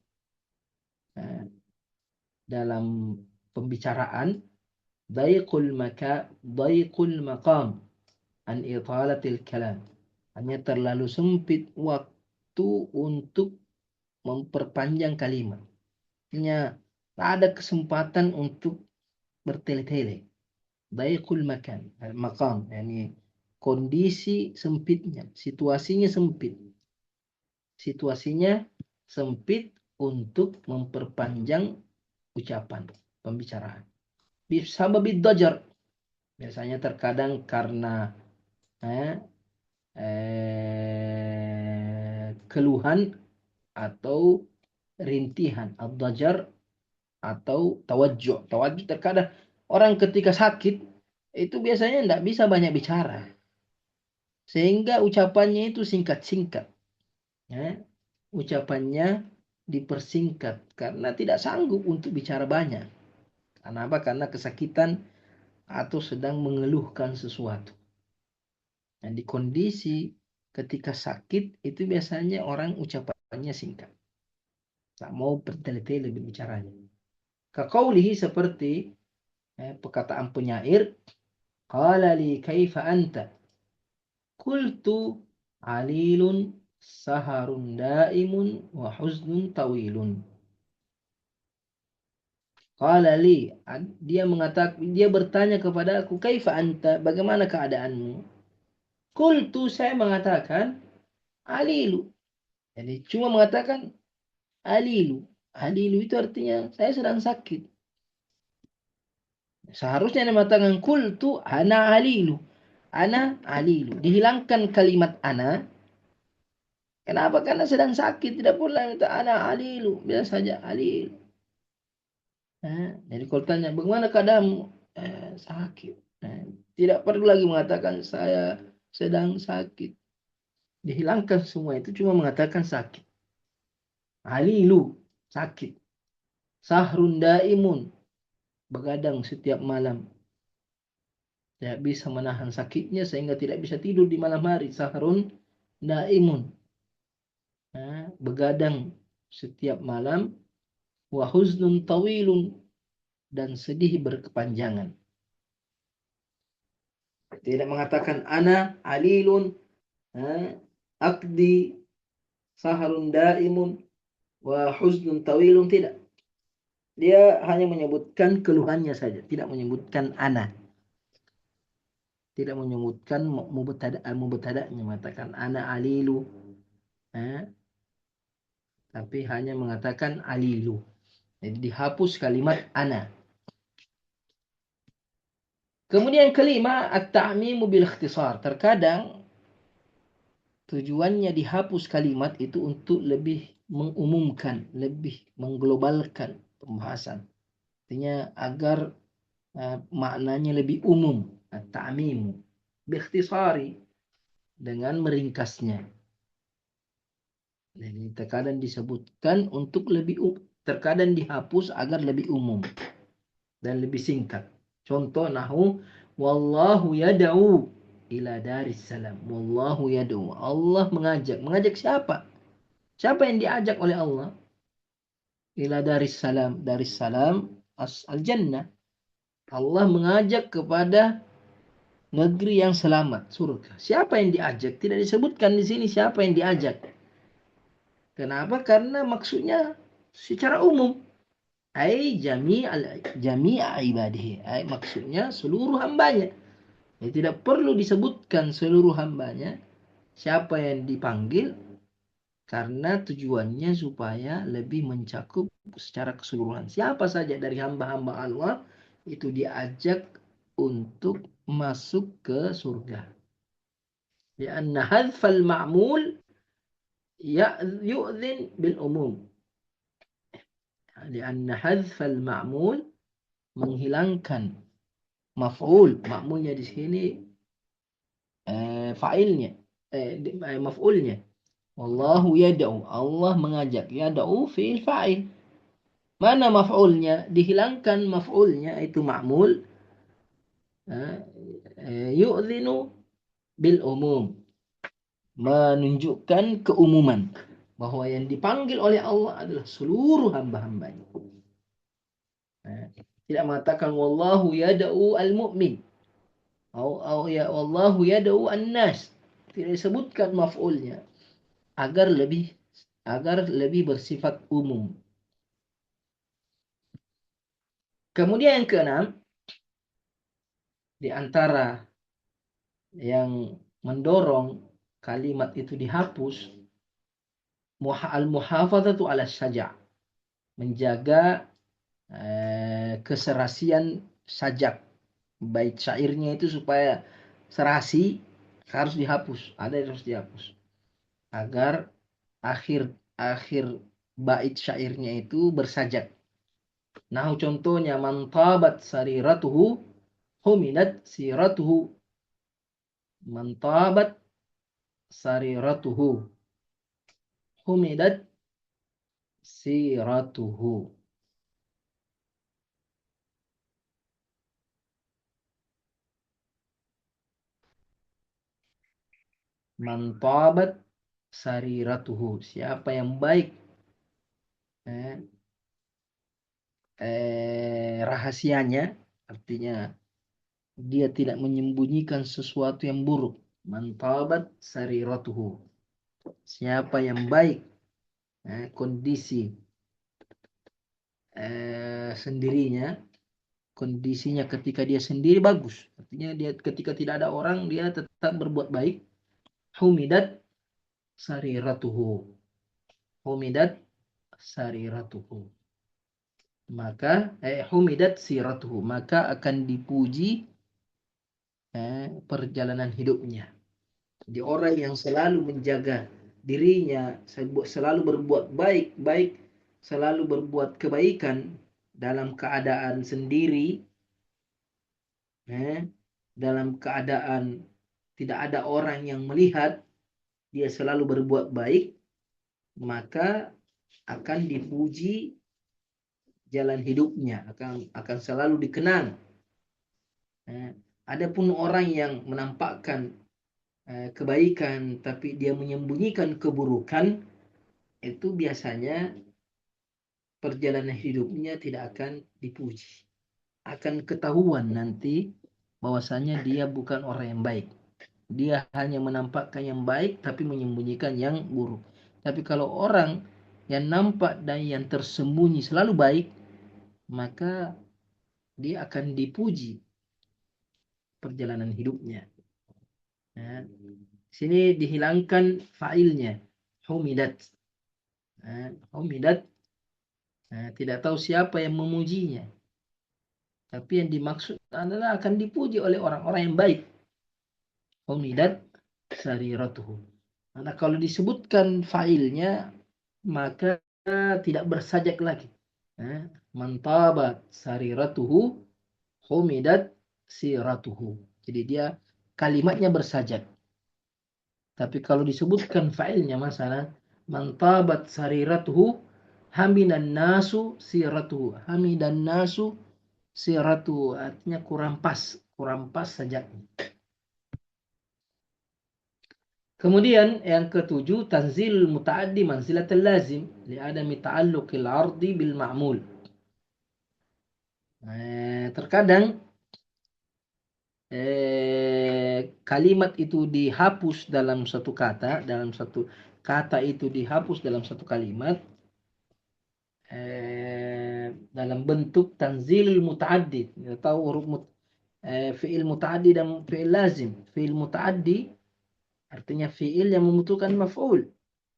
dalam pembicaraan, daiqul maqam an italatil kalam. Hanya terlalu sempit waktu untuk memperpanjang kalimat. Hanya tak ada kesempatan untuk bertele-tele. Daiqul maqam, yani kondisi sempitnya, situasinya sempit untuk memperpanjang ucapan, pembicaraan. Bisababid dajar, biasanya terkadang karena keluhan atau rintihan, ad-dajar atau tawajjuh. Tawajjuh terkadang orang ketika sakit itu biasanya tidak bisa banyak bicara, sehingga ucapannya itu singkat-singkat. Ucapannya dipersingkat karena tidak sanggup untuk bicara banyak. Karena apa? Karena kesakitan atau sedang mengeluhkan sesuatu. Nah, di kondisi ketika sakit itu biasanya orang ucapannya singkat. Tak mau bertele-tele berbicaranya. Kaqaulihi, seperti perkataan penyair, Qala li kaifa anta? Qultu alilun saharun daimun wa huznun tawilun. Qala li, dia bertanya kepada aku, kaifa anta? Bagaimana keadaanmu? Qultu, saya mengatakan alilu. Jadi cuma mengatakan alilu. Alilu itu artinya saya sedang sakit. Seharusnya dia mengatakan qultu ana alilu. Ana alilu. Dihilangkan kalimat ana. Kenapa? Karena sedang sakit. Tidak boleh minta ana alilu. Biasa saja alilu. Jadi kalau tanya bagaimana keadaanmu? Sakit. Tidak perlu lagi mengatakan saya sedang sakit. Dihilangkan semua itu, cuma mengatakan sakit. Alilu, sakit. Sahrun daimun, begadang setiap malam. Tidak bisa menahan sakitnya sehingga tidak bisa tidur di malam hari. Sahrun daimun, begadang setiap malam. Wa huznun tawilun, dan sedih berkepanjangan. Tidak mengatakan ana alilun, akdi sahrun daimun wa huznun tawilun, tidak. Dia hanya menyebutkan keluhannya saja, tidak menyebutkan ana. Tidak menyebutkan mubtada'nya, mengatakan ana alilu. Tapi hanya mengatakan alilu. Jadi dihapus kalimat ana. Kemudian kelima, at-ta'mimu bil ikhtisar. Terkadang tujuannya dihapus kalimat itu untuk lebih mengumumkan, lebih mengglobalkan pembahasan. Artinya agar maknanya lebih umum. At-ta'mimu biikhtisari, dengan meringkasnya. Jadi terkadang disebutkan untuk lebih terkadang dihapus agar lebih umum dan lebih singkat. Contoh nahu wallahu yad'u ila daris salam. Wallahu yad'u. Allah mengajak. Mengajak siapa? Siapa yang diajak oleh Allah? Ila daris salam. Daris salam al-jannah. Allah mengajak kepada negeri yang selamat, surga. Siapa yang diajak? Tidak disebutkan di sini siapa yang diajak. Kenapa? Karena maksudnya secara umum. Ai jami'a ibadihi. Ai maksudnya seluruh hambanya. Ya, tidak perlu disebutkan seluruh hambanya siapa yang dipanggil, karena tujuannya supaya lebih mencakup secara keseluruhan. Siapa saja dari hamba-hamba Allah itu diajak untuk masuk ke surga. Lianna hadfal ma'mul yu'dhin bil umum. Lianna hadfal ma'mul, menghilangkan maf'ul. Ma'mulnya di sini fa'ilnya, maf'ulnya. Wallahu yad'u, Allah mengajak. Yad'u fi'il fa'il. Mana maf'ulnya? Dihilangkan maf'ulnya, itu ma'mul. Yu'dhinu bil umum, menunjukkan keumuman bahwa yang dipanggil oleh Allah adalah seluruh hamba-hambanya. Tidak mengatakan wallahu yad'u al-mu'min atau ya wallahu yad'u an-nas. Tidak disebutkan maf'ulnya agar lebih bersifat umum. Kemudian yang keenam, di antara yang mendorong kalimat itu dihapus, al-muhafadzatu ala syaja', menjaga keserasian sajak, bait syairnya itu supaya serasi, harus dihapus. Ada yang harus dihapus agar akhir bait syairnya itu bersajak. Nah, contohnya man tabat sariratuhu huminat siratuhu. Man tabat sariratuhu humidat siratuhu. Man tabat sariratuhu, siapa yang baik rahasianya, artinya Dia tidak menyembunyikan sesuatu yang buruk. Man tabat sariratuhu. Siapa yang baik kondisi sendirinya, kondisinya ketika dia sendiri bagus. Artinya dia ketika tidak ada orang dia tetap berbuat baik. Humidat sariratuhu. Humidat sariratuhu. Maka humidat siratuhu, maka akan dipuji perjalanan hidupnya. Jadi orang yang selalu menjaga dirinya, selalu berbuat baik, selalu berbuat kebaikan dalam keadaan sendiri, dalam keadaan tidak ada orang yang melihat, dia selalu berbuat baik, maka akan dipuji jalan hidupnya, akan selalu dikenang. Adapun orang yang menampakkan kebaikan tapi dia menyembunyikan keburukan, itu biasanya perjalanan hidupnya tidak akan dipuji. Akan ketahuan nanti bahwasanya dia bukan orang yang baik. Dia hanya menampakkan yang baik tapi menyembunyikan yang buruk. Tapi kalau orang yang nampak dan yang tersembunyi selalu baik, maka dia akan dipuji perjalanan hidupnya. Sini dihilangkan fa'ilnya, humidat. Humidat, tidak tahu siapa yang memujinya. Tapi yang dimaksud adalah akan dipuji oleh orang-orang yang baik. Humidat sariratuhu. Karena kalau disebutkan fa'ilnya, maka tidak bersajak lagi. Mantabat sariratuhu, humidat siratuhu. Jadi dia kalimatnya bersajak. Tapi kalau disebutkan fa'ilnya masalah mantabat sariratuhu, hamidan nasu siratuhu. Hamidan nasu siratuhu, artinya kurang pas sajaknya. Kemudian yang ketujuh, tanzil muta'addi manzilatul lazim li'adami ta'alluqil ardi bil ma'mul. Terkadang kalimat itu dihapus dalam satu kata, itu dihapus dalam satu kalimat dalam bentuk tanzilul muta'addi. Kita tahu huruf fi'il muta'addi dan fi'il lazim. Fi'il muta'addi artinya fi'il yang membutuhkan maf'ul.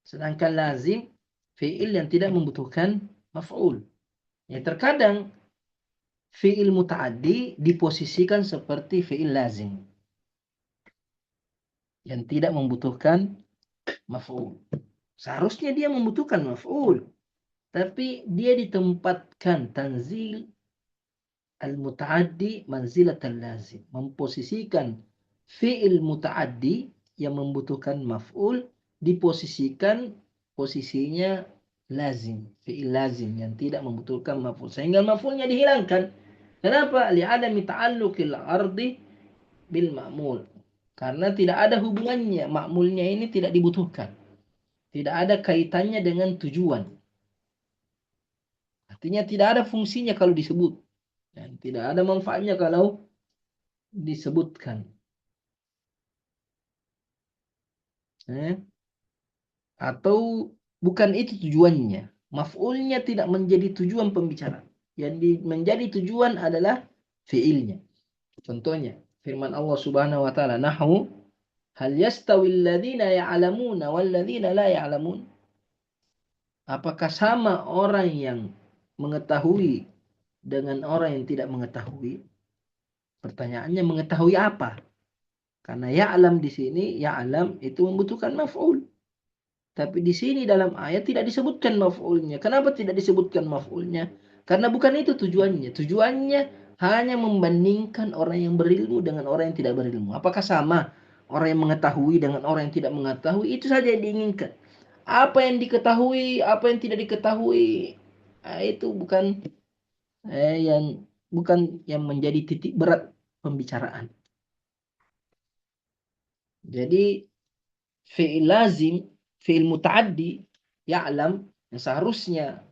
Sedangkan lazim fi'il yang tidak membutuhkan maf'ul. Ya, terkadang fi'il muta'addi diposisikan seperti fi'il lazim yang tidak membutuhkan maf'ul. Seharusnya dia membutuhkan maf'ul, tapi dia ditempatkan tanzil al-muta'addi manzilat al-lazim, memposisikan fi'il muta'addi yang membutuhkan maf'ul diposisikan posisinya lazim, fi'il lazim yang tidak membutuhkan maf'ul, sehingga maf'ulnya dihilangkan. Kenapa? Li'adami ta'alluqil ardi bil ma'mul. Karena tidak ada hubungannya, ma'mulnya ini tidak dibutuhkan. Tidak ada kaitannya dengan tujuan. Artinya tidak ada fungsinya kalau disebut. Dan tidak ada manfaatnya kalau disebutkan. Atau bukan itu tujuannya. Maf'ulnya tidak menjadi tujuan pembicaraan. Yang menjadi tujuan adalah fi'ilnya. Contohnya, firman Allah Subhanahu wa taala, "Nahu hal yastawil ladzina ya'lamuna wal ladzina la ya'lamun?" Apakah sama orang yang mengetahui dengan orang yang tidak mengetahui? Pertanyaannya mengetahui apa? Karena ya'lam di sini, ya'lam itu membutuhkan maf'ul. Tapi di sini dalam ayat tidak disebutkan maf'ulnya. Kenapa tidak disebutkan maf'ulnya? Karena bukan itu tujuannya. Tujuannya hanya membandingkan orang yang berilmu dengan orang yang tidak berilmu. Apakah sama orang yang mengetahui dengan orang yang tidak mengetahui? Itu saja yang diinginkan. Apa yang diketahui, apa yang tidak diketahui, itu bukan yang menjadi titik berat pembicaraan. Jadi fi'il lazim, fi'il muta'addi, ya'lam, yang seharusnya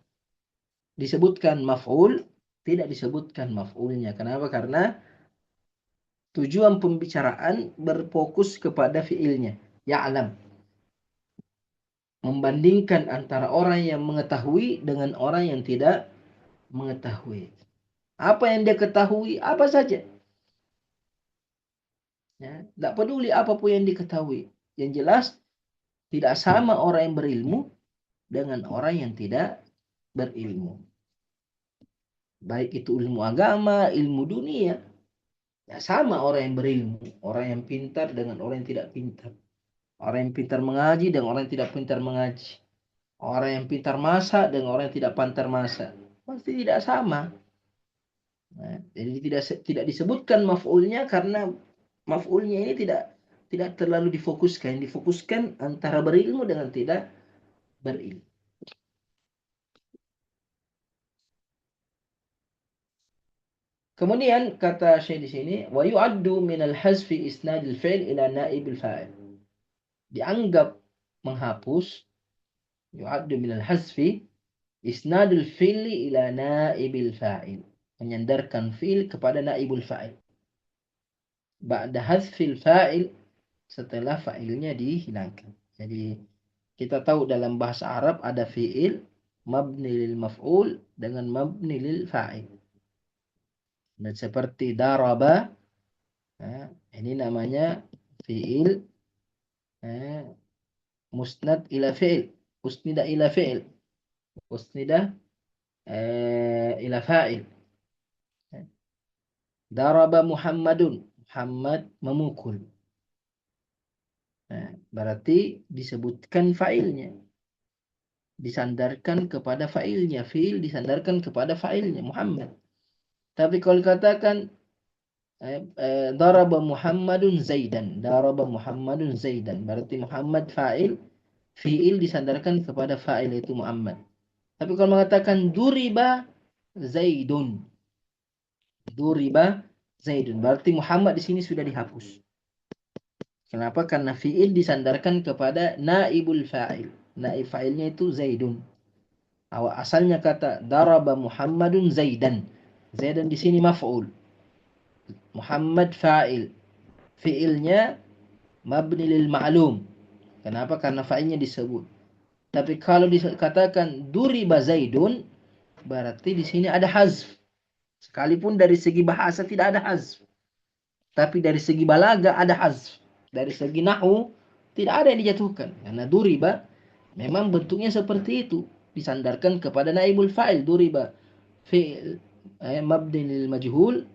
disebutkan maf'ul, tidak disebutkan maf'ulnya. Kenapa? Karena tujuan pembicaraan berfokus kepada fiilnya, ya'lam. Membandingkan antara orang yang mengetahui dengan orang yang tidak mengetahui. Apa yang dia ketahui, apa saja. Ya, tidak peduli apapun yang diketahui. Yang jelas, tidak sama orang yang berilmu dengan orang yang tidak berilmu. Baik itu ilmu agama, ilmu dunia. Ya, sama orang yang berilmu. Orang yang pintar dengan orang yang tidak pintar. Orang yang pintar mengaji dengan orang yang tidak pintar mengaji. Orang yang pintar masak dengan orang yang tidak pintar masak. Pasti tidak sama. Nah, jadi tidak disebutkan maf'ulnya karena maf'ulnya ini tidak terlalu difokuskan. Difokuskan antara berilmu dengan tidak berilmu. Kemudian kata Syekh di sini, wa yu'addu min al-hazfi isnad al-fi'l ila naib al-fa'il. Dianggap menghapus, yu'addu min al-hazfi isnad al-fi'l ila naib al-fa'il. Menyandarkan fi'il kepada naibul fa'il. Ba'da hazfil fa'il, setelah fa'ilnya dihilangkan. Jadi kita tahu dalam bahasa Arab ada fi'il mabni lil maf'ul dengan mabni lil fa'il. Dan seperti daraba, ini namanya fi'il musnad ila fi'il, usnida ila fi'il, usnida ila fa'il. Daraba Muhammadun, Muhammad memukul. Berarti disebutkan fa'ilnya. Disandarkan kepada fa'ilnya. Fi'il disandarkan kepada fa'ilnya, Muhammad. Tapi kalau katakan daraba Muhammadun Zaidan. Daraba Muhammadun Zaidan. Berarti Muhammad fa'il. Fi'il disandarkan kepada fa'il itu Muhammad. Tapi kalau mengatakan duriba Zaidun. Duriba Zaidun. Berarti Muhammad di sini sudah dihapus. Kenapa? Karena fi'il disandarkan kepada naibul fa'il. Naib fa'ilnya itu Zaidun. Asalnya kata daraba Muhammadun Zaidan. Zaidan di sini maf'ul. Muhammad fa'il. Fi'ilnya mabni lil ma'lum. Kenapa? Karena fa'ilnya disebut. Tapi kalau dikatakan duriba Zaidun, berarti di sini ada hazf. Sekalipun dari segi bahasa tidak ada hazf. Tapi dari segi balaga ada hazf. Dari segi nahwu tidak ada yang dijatuhkan. Karena duriba memang bentuknya seperti itu. Disandarkan kepada naibul fa'il. Duriba fi'il mabni lil majhul.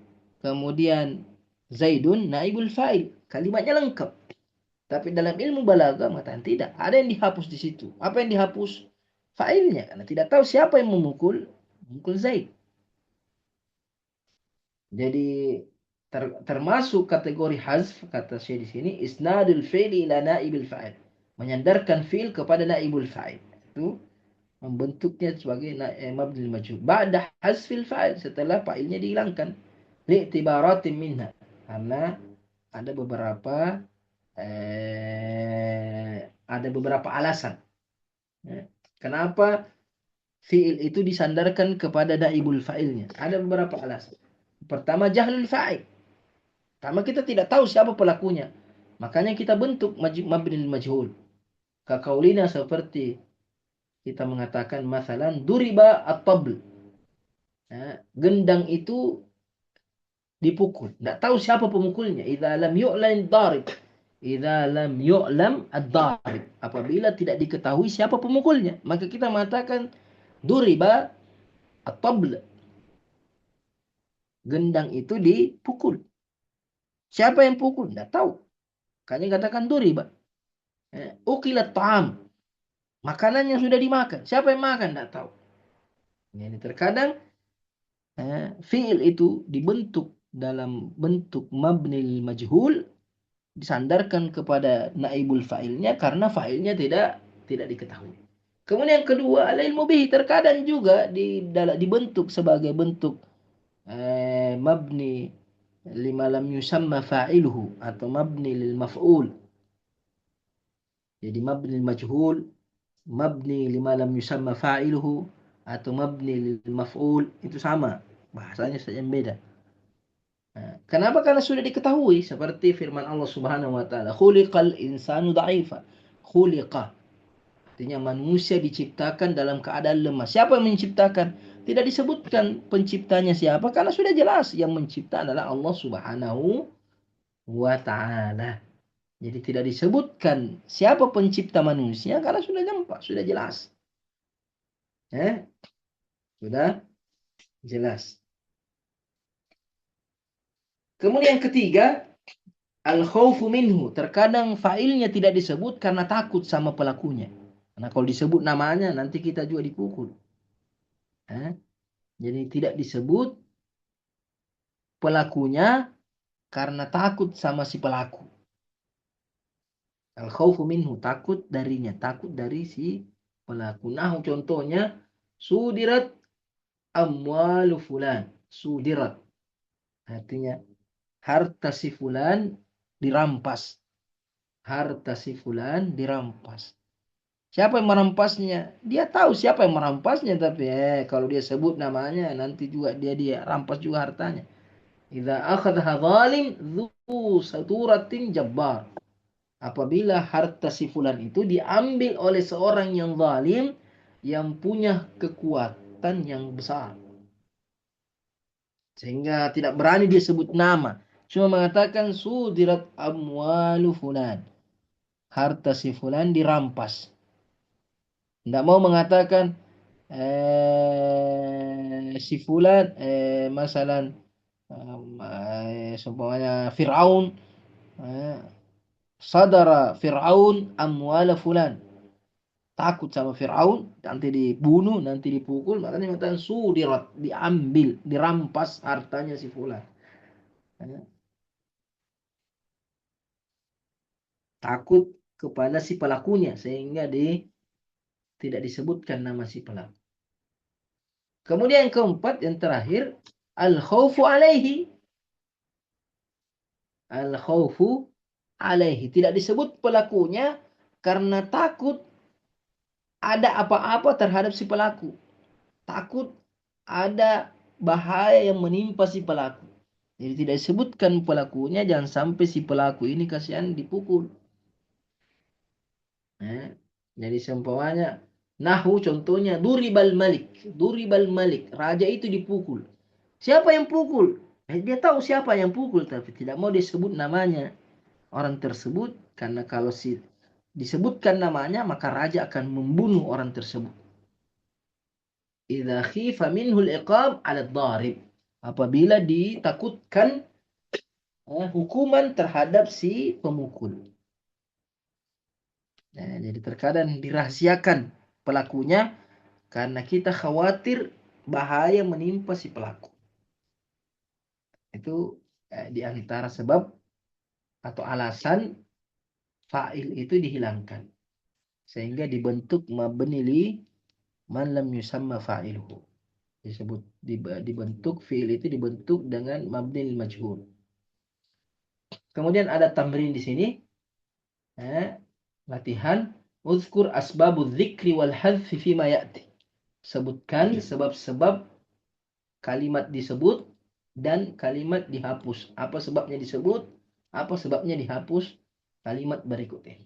Kemudian Zaidun naibul fa'il. Kalimatnya lengkap. Tapi dalam ilmu balaga mengatakan tidak. Ada yang dihapus di situ. Apa yang dihapus? Fa'ilnya. Karena tidak tahu siapa yang memukul Zaid. Jadi termasuk kategori hazf kata Syekh di sini isnadul fi'li ila naibil fa'il. Menyandarkan fi'il kepada naibul fa'il. Itu membentuknya sebagai mabni majhul. Ba'da hazfil fa'il, setelah fa'ilnya dihilangkan. Li'tibaratin minha. Karena ada beberapa alasan. Kenapa fi'il itu disandarkan kepada naibul fa'ilnya? Ada beberapa alasan. Pertama, jahlul fa'il. Pertama, kita tidak tahu siapa pelakunya. Makanya kita bentuk mabnil majhul. Kakaulina seperti kita mengatakan masalan duriba at-tabl. Gendang itu dipukul. Tidak tahu siapa pemukulnya. Idza lam yu'lam darib. Idza lam yu'lam ad-darib. Apabila tidak diketahui siapa pemukulnya, maka kita mengatakan duriba at-tabl. Gendang itu dipukul. Siapa yang pukul? Tidak tahu. Makanya katakan duriba. Ukilat ta'am. Makanan yang sudah dimakan. Siapa yang makan? Tidak tahu. Ini terkadang fi'il itu dibentuk dalam bentuk mabnil majhul, disandarkan kepada naibul fa'ilnya karena fa'ilnya tidak diketahui. Kemudian yang kedua, al-ilmu bihi, terkadang juga dibentuk sebagai bentuk mabni lima lam yusamma fa'iluhu atau mabni lil maf'ul. Jadi mabni lil majhul, mabni lima lam yusamma fa'iluhu atau mabni lil maf'ul itu sama, bahasanya saja yang beda. Kenapa? Karena sudah diketahui seperti firman Allah Subhanahu wa taala, "Khuliqal insanu dha'ifa." Khuliqa artinya manusia diciptakan dalam keadaan lemah. Siapa yang menciptakan? Tidak disebutkan penciptanya siapa karena sudah jelas yang mencipta adalah Allah Subhanahu wa taala. Jadi tidak disebutkan siapa pencipta manusia karena sudah nampak, sudah jelas. Sudah jelas. Kemudian yang ketiga, al-khawfu minhu. Terkadang fa'ilnya tidak disebut karena takut sama pelakunya. Karena kalau disebut namanya nanti kita juga dipukul. Jadi tidak disebut pelakunya karena takut sama si pelaku. Al-khawfu minhu, takut darinya, takut dari si pelaku. Nah, contohnya sudirat amwalu fulan. Sudirat artinya harta si fulan dirampas. Harta si fulan dirampas. Siapa yang merampasnya? Dia tahu siapa yang merampasnya, tapi kalau dia sebut namanya nanti juga dia rampas juga hartanya. Idza akhadha zalim dzu saturatin jabbar. Apabila harta si fulan itu diambil oleh seorang yang zalim yang punya kekuatan yang besar. Sehingga tidak berani dia sebut nama. Cuma mengatakan sudirat amwalu fulan. Harta si fulan dirampas. Tidak mau mengatakan si fulan masalan seumpamanya Fir'aun sadara Fir'aun amwala fulan. Takut sama Fir'aun, nanti dibunuh, nanti dipukul, makanya mengatakan sudirat, diambil, dirampas hartanya si fulan. Takut kepada si pelakunya sehingga tidak disebutkan nama si pelaku. Kemudian yang keempat, yang terakhir, al-khawfu alaihi. Al-khawfu alaihi. Tidak disebut pelakunya karena takut ada apa-apa terhadap si pelaku. Takut ada bahaya yang menimpa si pelaku. Jadi tidak disebutkan pelakunya, jangan sampai si pelaku ini kasihan dipukul. Jadi seumpamanya nahu contohnya duribal malik. Duribal malik, raja itu dipukul. Siapa yang pukul? Dia tahu siapa yang pukul tapi tidak mau disebut namanya orang tersebut karena kalau disebutkan namanya maka raja akan membunuh orang tersebut. Idza khifa minhu al-iqab 'ala ad-darib. Apabila ditakutkan hukuman terhadap si pemukul. Jadi terkadang dirahasiakan pelakunya karena kita khawatir bahaya menimpa si pelaku. Itu di antara sebab atau alasan fa'il itu dihilangkan. Sehingga dibentuk mabni li man lam yusamma fa'iluhu. Disebut dibentuk fi'il itu dibentuk dengan mabni lil majhul. Kemudian ada tamrin di sini. Latihan uzkur asbabudz dzikri wal hadzfi fima ya'ti. Sebutkan sebab-sebab kalimat disebut dan kalimat dihapus. Apa sebabnya disebut? Apa sebabnya dihapus kalimat berikutnya?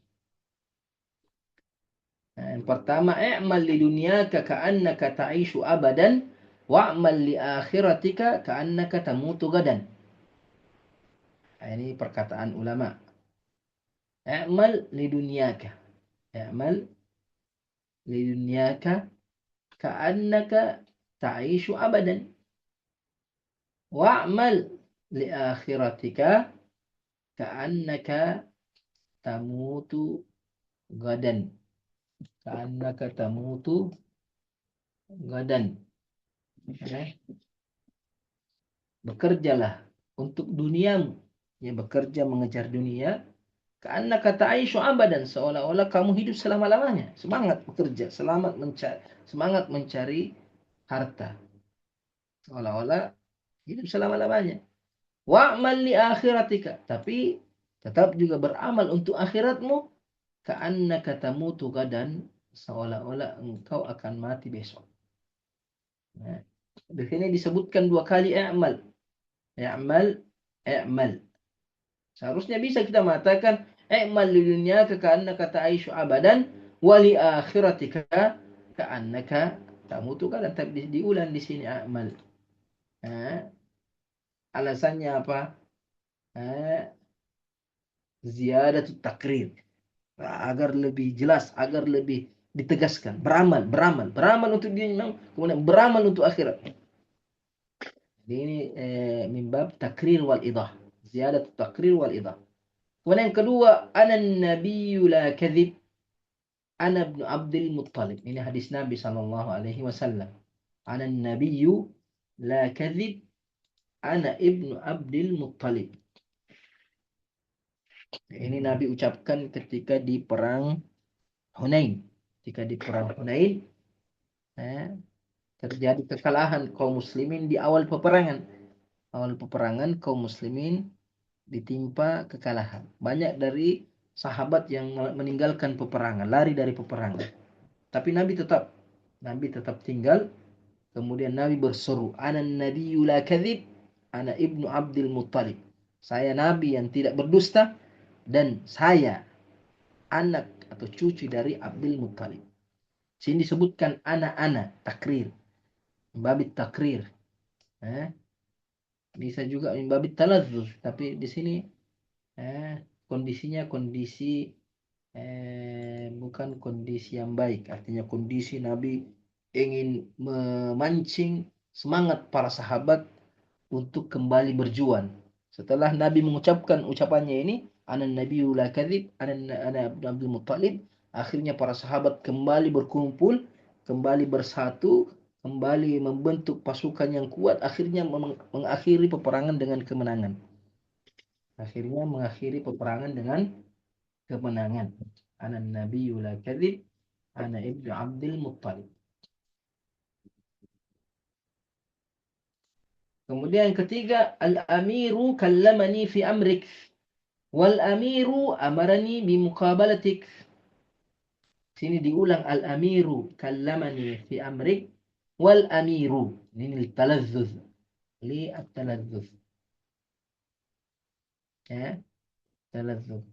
Yang pertama, i'mal li dunyaka ka'annaka ta'ishu abadan wa'mal li akhiratika ka'annaka tamutu gadan. Ini perkataan ulama. I'mal li dunyaka. I'mal li dunyaka ka'annaka ta'ishu abadan. Wa'mal li akhiratika ka'annaka tamutu gadan. Ka'annaka tamutu gadan. Bekerjalah untuk duniamu. Ya, bekerja mengejar dunia. Ka'annaka ta'ishu abadan. Seolah-olah kamu hidup selama-lamanya. Semangat bekerja. Semangat mencari harta. Seolah-olah hidup selama-lamanya. Wa'mal li akhiratika. Tapi tetap juga beramal untuk akhiratmu. Ka'annaka tamutu gadan. Seolah-olah engkau akan mati besok. Nah, di sini disebutkan dua kali i'mal. I'mal i'mal. Seharusnya bisa kita mengatakan i'mal li dunyaka ka'annaka ta'ishu abadan wa li akhiratika ka'annaka tamutu kan, tapi diulang di sini i'mal. Alasannya apa? Ziyadatut takrir. Agar lebih jelas, agar lebih ditegaskan. Beramal untuk dunia, kemudian beramal untuk akhirat. Jadi ini min bab takrir wal idah. Ziyadatut takrir wal idah. Kemudian yang kedua, ana nabiyyu la kadhib. Ana ibnu Abdul Muttalib. Ini hadis Nabi sallallahu alaihi wasallam. Ana nabiyyu la kadhib. Ana ibnu Abdul Muttalib. Ini Nabi ucapkan ketika di perang Hunain. Ketika di perang Hunain terjadi kekalahan kaum muslimin di awal peperangan. Awal peperangan kaum muslimin ditimpa kekalahan. Banyak dari sahabat yang meninggalkan peperangan, lari dari peperangan. Tapi Nabi tetap tinggal. Kemudian Nabi berseru, "Ana nabiyyu la kadhib, ana ibnu Abdul Muttalib." Saya Nabi yang tidak berdusta dan saya anak atau cucu dari Abdul Muttalib. Sini disebutkan anak-anak takrir, babit takrir. Bisa juga babit taladzuz, tapi di sini kondisinya kondisi bukan kondisi yang baik. Artinya kondisi Nabi ingin memancing semangat para sahabat untuk kembali berjuang. Setelah Nabi mengucapkan ucapannya ini, ana nabiyyu la kadzib, ana Abdul Muttalib, akhirnya para sahabat kembali berkumpul, kembali bersatu, kembali membentuk pasukan yang kuat, akhirnya mengakhiri peperangan dengan kemenangan. Akhirnya mengakhiri peperangan dengan kemenangan. Ana nabiyyu la kadzib, ana ibnu Abdul Muttalib. Kemudian yang ketiga, al-amiru kallamani fi amrik wal amiru amarani bi muqabalatik. Sini diulang al-amiru kallamani fi amrik wal amiru. Ini talazzuz. Li at-talazzuz. Talazzuz.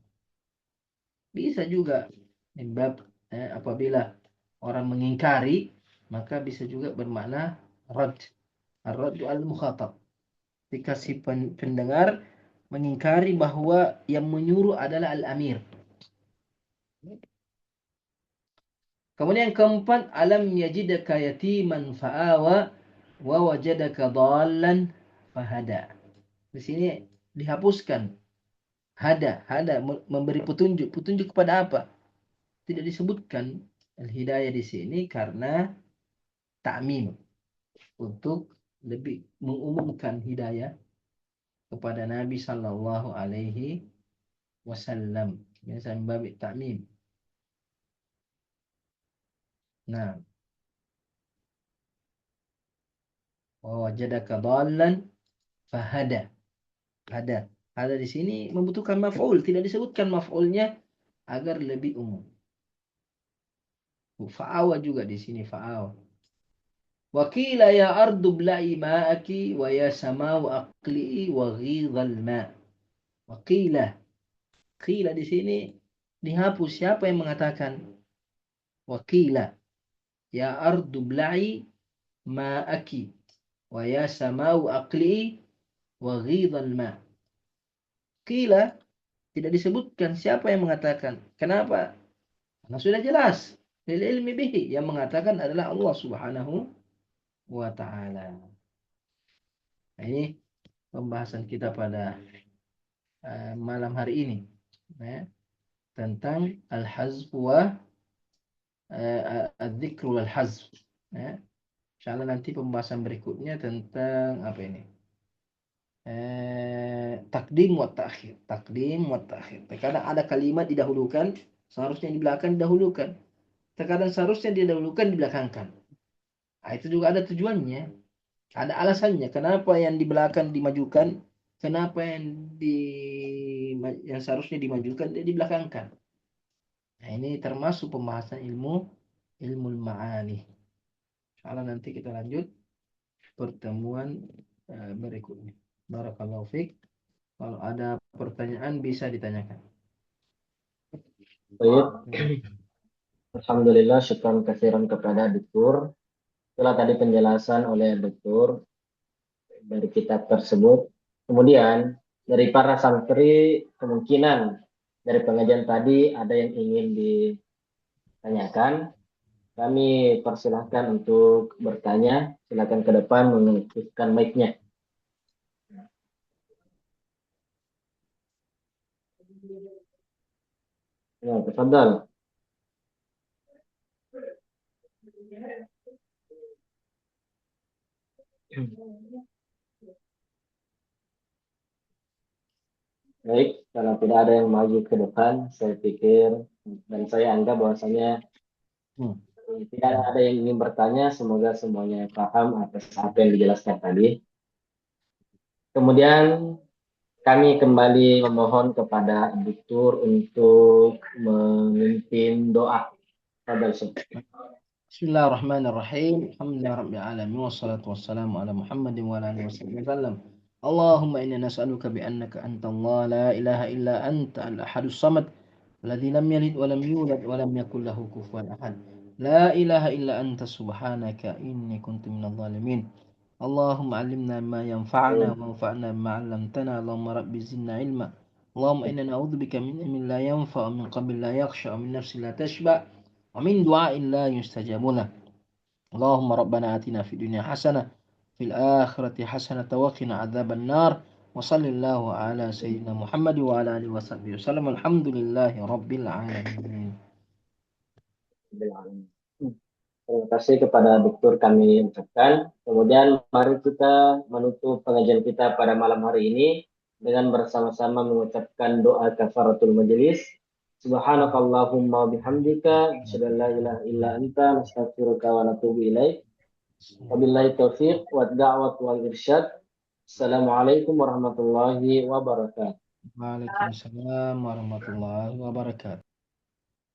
Bisa juga bab apabila orang mengingkari, maka bisa juga bermakna rad. Ar-raddu al-mukhatab. Ketika si pendengar mengingkari bahwa yang menyuruh adalah al-amir. Kemudian yang keempat, alam yajidaka yatiman fa'awa wa wajadaka dhallan fahada. Di sini dihapuskan hada memberi petunjuk. Petunjuk kepada apa? Tidak disebutkan al-hidayah di sini karena ta'mim, untuk lebih mengumumkan hidayah kepada Nabi sallallahu alaihi wasallam. Biasa babi ta'mim. Nah, wajadaka dhallan fahada. Hada di sini membutuhkan maf'ul, tidak disebutkan maf'ulnya agar lebih umum. Fa'awa juga di sini fa'awa. Wa qila ya ardu bla'i ma'aki wa ya samau aqli'i wa ghidhal ma'. Wa qila di sini dihapus. Siapa yang mengatakan? Wa qila ya ardu bla'i ma'aki wa ya samau aqli'i wa ghidhal ma'. Qila tidak disebutkan siapa yang mengatakan. Kenapa? Karena sudah jelas. Lil ilmi bihi, yang mengatakan adalah Allah Subhanahu wa ta'ala. Nah, ini pembahasan kita pada malam hari ini tentang al-hazf wa al-dzikr wal hazf. Insyaallah nanti pembahasan berikutnya tentang apa ini? Takdim wa ta'khir. Terkadang ada kalimat didahulukan, seharusnya di belakang didahulukan. Terkadang seharusnya didahulukan dibelakangkan. Nah, itu juga ada tujuannya, ada alasannya. Kenapa yang di belakang dimajukan? Kenapa yang seharusnya dimajukan dibelakangkan? Nah, ini termasuk pembahasan ilmu ma'ani. Insyaallah nanti kita lanjut pertemuan berikutnya. Barakallahu fiik. Kalau ada pertanyaan bisa ditanyakan. Baik, alhamdulillah, syukran kasiran kepada Dokter. Itulah tadi penjelasan oleh Dokter dari kitab tersebut. Kemudian dari para santri kemungkinan dari pengajian tadi ada yang ingin ditanyakan. Kami persilahkan untuk bertanya. Silakan ke depan mengaktifkan mic-nya. Ya, tafadhal. Baik, kalau tidak ada yang maju ke depan, saya pikir dan saya anggap bahwasanya tidak ada yang ingin bertanya. Semoga semuanya paham atas apa yang dijelaskan tadi. Kemudian kami kembali memohon kepada Dokter untuk memimpin doa. Fadhal, Syekh. Bismillahirrahmanirrahim. Alhamdulillah rabbil alamin wassalatu wassalamu ala Muhammadin wa ala alihi wasallam. Allahumma inna nas'aluka bi annaka antallah la ilaha illa anta al-ahadus samad alladzi lam yalid wa lam yulad wa lam yakul lahu kufuwan ahad. La ilaha illa anta subhanaka inni kuntu minadh dhalimin. Allahumma 'allimna ma yanfa'una wa anfa'na bima 'allamtana. Allahumma rabbi zidna ilma. Allahumma inna na'udzubika min ilmin la yanfa' wa min qalbin la yakhsha wa min nafsin la tashba' wa min du'a'in la yustajabu lah. Allahumma rabbana atina fid dunya hasanah fil akhirati hasanah wa qina adzaban nar. Wa sallallahu ala sayyidina Muhammad wa ala alihi washabbihi wasallam. Alhamdulillahi rabbil alamin. Terima kasih kepada Dokter kami ucapkan. Kemudian mari kita menutup pengajian kita pada malam hari ini dengan bersama-sama mengucapkan doa kafaratul majelis. Subhanakallahumma bihamdika asyhadu an la ilaha illa anta nastaghfiruka wa natubu ilaik. Wabillahi taufiq wa da'wat wal irsyad. Assalamualaikum warahmatullahi wabarakatuh. Waalaikumsalam warahmatullahi wabarakatuh.